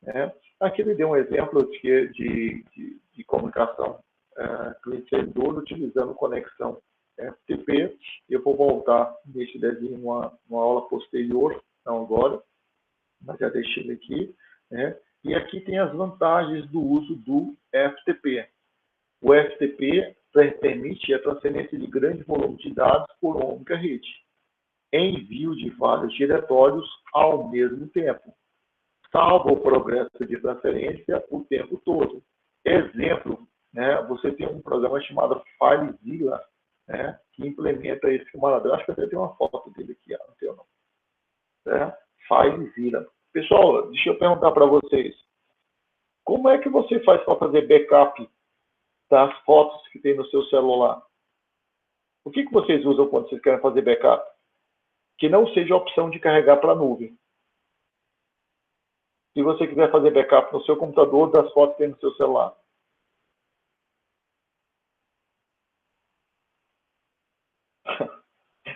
né? Aqui ele deu um exemplo de comunicação cliente-servidor utilizando conexão FTP. Eu vou voltar nesse desenho numa aula posterior, não agora, mas já deixei ele aqui, né? E aqui tem as vantagens do uso do FTP. O FTP permite a transferência de grande volume de dados por uma única rede, envio de vários diretórios ao mesmo tempo, salva o progresso de transferência o tempo todo. Exemplo, né, você tem um programa chamado FileZilla, né, que implementa esse maladro. Acho que até tem uma foto dele aqui, não tem o nome. Né? FileZilla. Pessoal, deixa eu perguntar para vocês. Como é que você faz para fazer backup das fotos que tem no seu celular? O que vocês usam quando vocês querem fazer backup? Que não seja a opção de carregar para a nuvem. Se você quiser fazer backup no seu computador das fotos que tem no seu celular.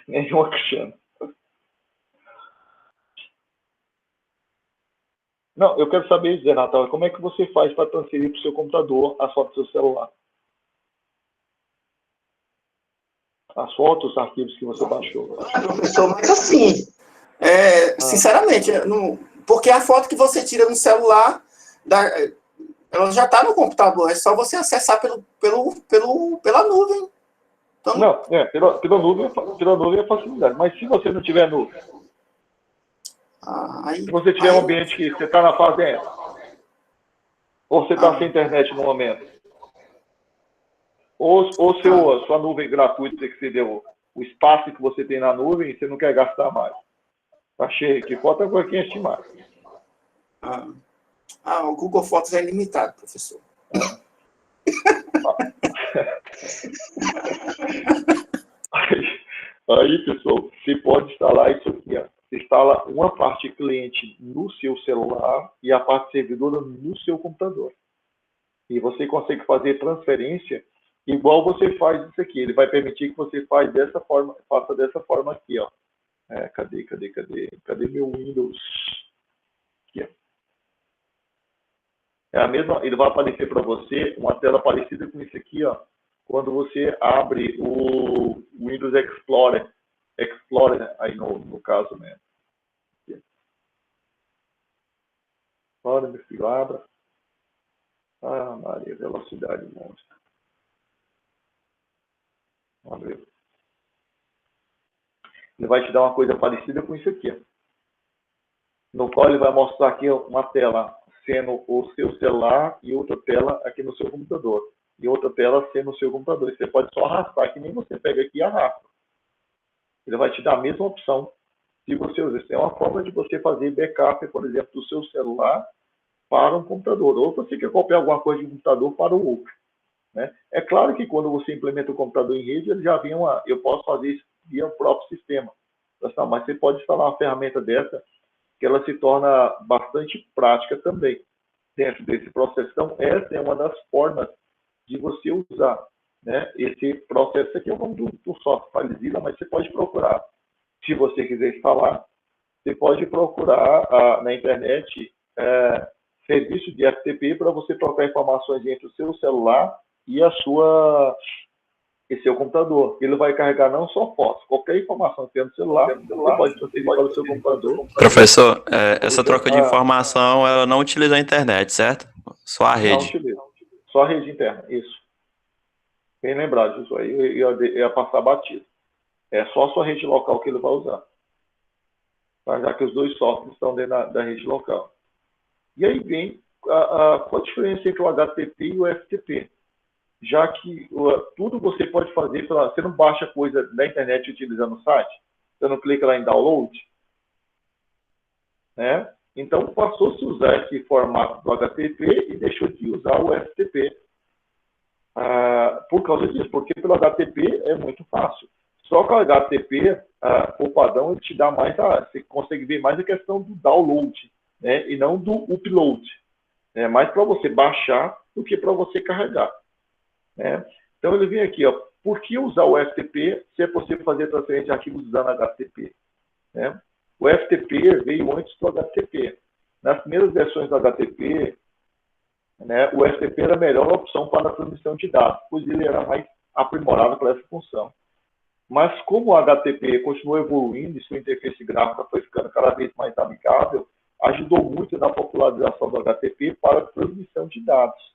Nenhuma Cristiano. Não, eu quero saber, Zé Natal, como é que você faz para transferir para o seu computador as fotos do seu celular? As fotos, os arquivos que você baixou. Professor, mas assim, sinceramente, porque a foto que você tira no celular, ela já está no computador, é só você acessar pela nuvem. Então, não, pela nuvem é facilidade, mas se você não tiver nuvem, se você tiver um ambiente que você está na fazenda, ou você está sem internet no momento, ou sua nuvem gratuita que você deu, o espaço que você tem na nuvem, você não quer gastar mais. Está cheio, que falta agora quem estimar. O Google Fotos é ilimitado, professor. Aí, pessoal, você pode instalar isso aqui. Ó. Você instala uma parte cliente no seu celular e a parte servidora no seu computador. E você consegue fazer transferência igual você faz isso aqui. Ele vai permitir que você faça dessa forma aqui, ó. Cadê meu Windows? Aqui, ó. É a mesma, ele vai aparecer para você uma tela parecida com isso aqui, ó, quando você abre o Windows Explorer aí no caso mesmo. Olha, meu filho, abra. Ah, Maria, velocidade monstra. Vamos ver. Ele vai te dar uma coisa parecida com isso aqui, ó, no qual ele vai mostrar aqui uma tela sendo o seu celular e outra tela aqui no seu computador. E outra tela sendo o seu computador. Você pode só arrastar, que nem você pega aqui e arrasta. Ele vai te dar a mesma opção se você usar. Isso é uma forma de você fazer backup, por exemplo, do seu celular para um computador. Ou você quer copiar alguma coisa de um computador para o outro. Né? É claro que quando você implementa o computador em rede, ele já vem eu posso fazer isso via o próprio sistema. Mas você pode instalar uma ferramenta dessa que ela se torna bastante prática também dentro desse processo. Então, essa é uma das formas de você usar, né, esse processo aqui. É o nome do software FileZilla, mas você pode procurar. Se você quiser instalar, você pode procurar na internet serviço de FTP para você trocar informações entre o seu celular e seu computador. Ele vai carregar não só fotos, qualquer informação que tem no celular, você pode transferir para o seu computador. Professor, essa troca de informação, ela não utiliza a internet, certo? Só a rede. Não utiliza. Só a rede interna, isso. Bem lembrado disso aí, eu ia passar batido. É só a sua rede local que ele vai usar. Tá? Já que os dois softwares estão dentro da rede local. E aí vem qual a diferença entre o HTTP e o FTP? Já que tudo você pode fazer, você não baixa coisa da internet utilizando o site, você não clica lá em download, né? Então passou-se a usar esse formato do HTTP e deixou de usar o FTP. Por causa disso, porque pelo HTTP é muito fácil. Só que o HTTP, o padrão, ele te dá mais, você consegue ver mais a questão do download, né? E não do upload. É mais para você baixar do que para você carregar. Né? Então ele vem aqui, ó, por que usar o FTP se é possível fazer transferência de arquivos usando HTTP? Né? O FTP veio antes do HTTP. Nas primeiras versões do HTTP, né, o FTP era a melhor opção para a transmissão de dados, pois ele era mais aprimorado para essa função. Mas como o HTTP continuou evoluindo e sua interface gráfica foi ficando cada vez mais amigável, ajudou muito na popularização do HTTP para a transmissão de dados.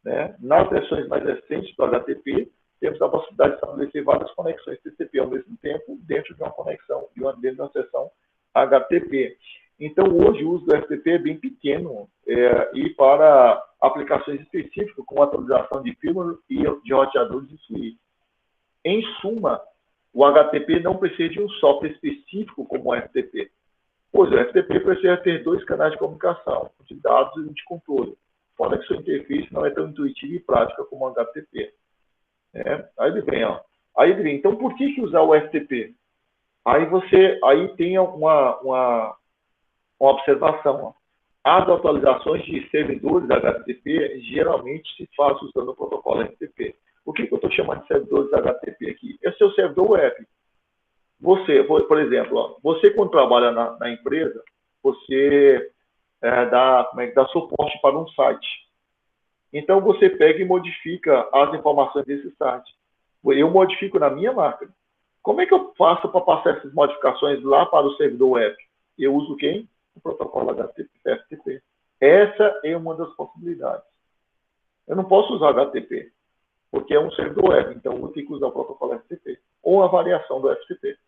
Né? Nas versões mais recentes do HTTP, temos a possibilidade de estabelecer várias conexões TCP ao mesmo tempo dentro de uma conexão, dentro de uma seção HTTP. Então, hoje, o uso do FTP é bem pequeno e para aplicações específicas, como atualização de firmware e de roteadores de switch. Em suma, o HTTP não precisa de um software específico como o FTP. Pois o FTP precisa ter dois canais de comunicação, de dados e de controle. Fora que sua interface não é tão intuitiva e prática como o HTTP. Aí ele vem, então por que usar o FTP? Aí tem uma observação. Ó. As atualizações de servidores HTTP geralmente se fazem usando o protocolo FTP. O que eu estou chamando de servidores HTTP aqui? É o seu servidor web. Você, por exemplo, ó, você quando trabalha na empresa, você dá suporte para um site. Então, você pega e modifica as informações desse site. Eu modifico na minha máquina. Como é que eu faço para passar essas modificações lá para o servidor web? Eu uso quem? O protocolo HTTP. Essa é uma das possibilidades. Eu não posso usar HTTP, porque é um servidor web. Então, eu vou ter que usar o protocolo FTP. Ou a variação do FTP.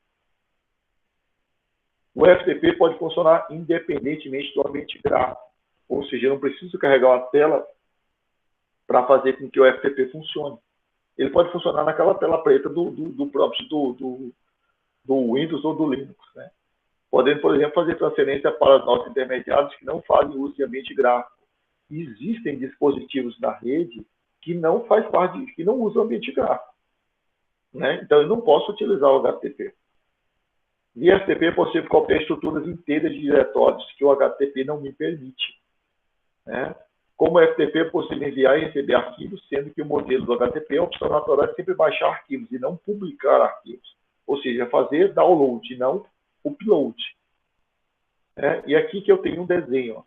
O FTP pode funcionar independentemente do ambiente gráfico. Ou seja, eu não preciso carregar uma tela para fazer com que o FTP funcione. Ele pode funcionar naquela tela preta do Windows ou do Linux. Né? Podendo, por exemplo, fazer transferência para nossos intermediários que não fazem uso de ambiente gráfico. Existem dispositivos na rede que não usam ambiente gráfico. Né? Então, eu não posso utilizar o HTTP. Via FTP é possível copiar estruturas inteiras de diretórios que o HTTP não me permite. Né? Como FTP é possível enviar e receber arquivos, sendo que o modelo do HTTP, a opção natural é sempre baixar arquivos e não publicar arquivos. Ou seja, fazer download, não upload. E aqui que eu tenho um desenho.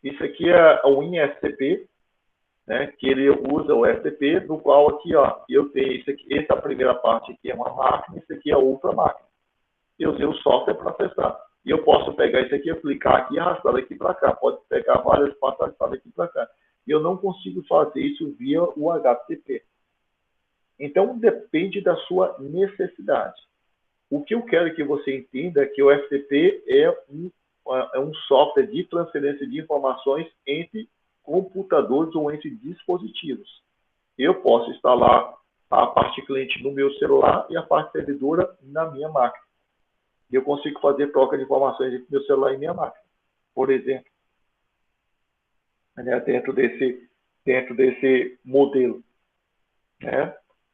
Isso aqui é o WinFTP, que ele usa o FTP, no qual aqui, eu tenho isso aqui, essa primeira parte aqui é uma máquina, isso aqui é outra máquina. Eu usei o software para acessar. E eu posso pegar isso aqui, clicar aqui e arrastar daqui para cá. Pode pegar várias partes e arrastar daqui para cá. E eu não consigo fazer isso via o HTTP. Então, depende da sua necessidade. O que eu quero que você entenda é que o FTP é um software de transferência de informações entre computadores ou entre dispositivos. Eu posso instalar a parte cliente no meu celular e a parte servidora na minha máquina. E eu consigo fazer troca de informações entre meu celular e minha máquina, por exemplo. Dentro desse modelo.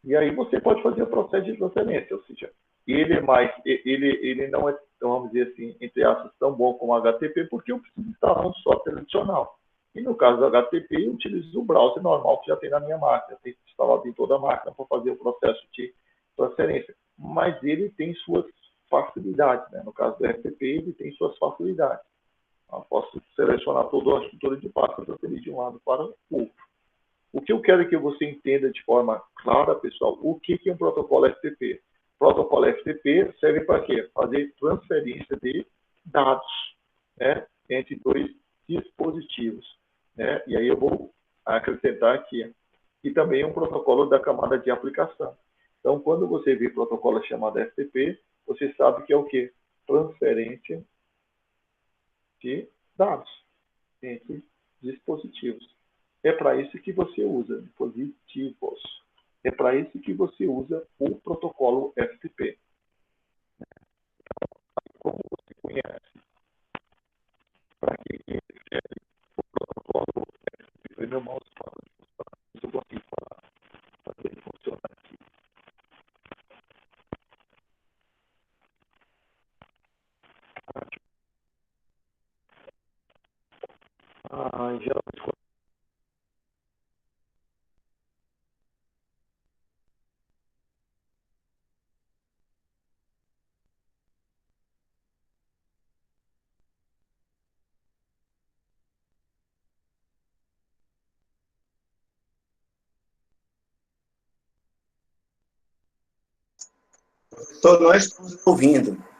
E aí você pode fazer o processo de transferência, ou seja, ele não é, vamos dizer assim, entre aspas, tão bom como o HTTP, porque eu preciso instalar um software adicional. E no caso do HTTP, eu utilizo o browser normal que já tem na minha máquina, tem instalado em toda a máquina para fazer o processo de transferência. Mas ele tem suas facilidades, No caso do FTP, ele tem suas facilidades. Eu posso selecionar toda a estrutura de passo para transferir de um lado para o outro. O que eu quero que você entenda de forma clara, pessoal, o que é um protocolo FTP? O protocolo FTP serve para quê? Fazer transferência de dados, entre dois dispositivos. E aí eu vou acrescentar aqui, que também é um protocolo da camada de aplicação. Então, quando você vê protocolo chamado FTP, você sabe que é o quê? Transferência de dados entre dispositivos. É para isso que você usa dispositivos. É para isso que você usa o protocolo FTP. Como você conhece? Para que serve o protocolo FTP? Meu mouse fala de funcionar. Eu consigo fazer ele funcionar aqui. Geralmente Todos nós estamos ouvindo.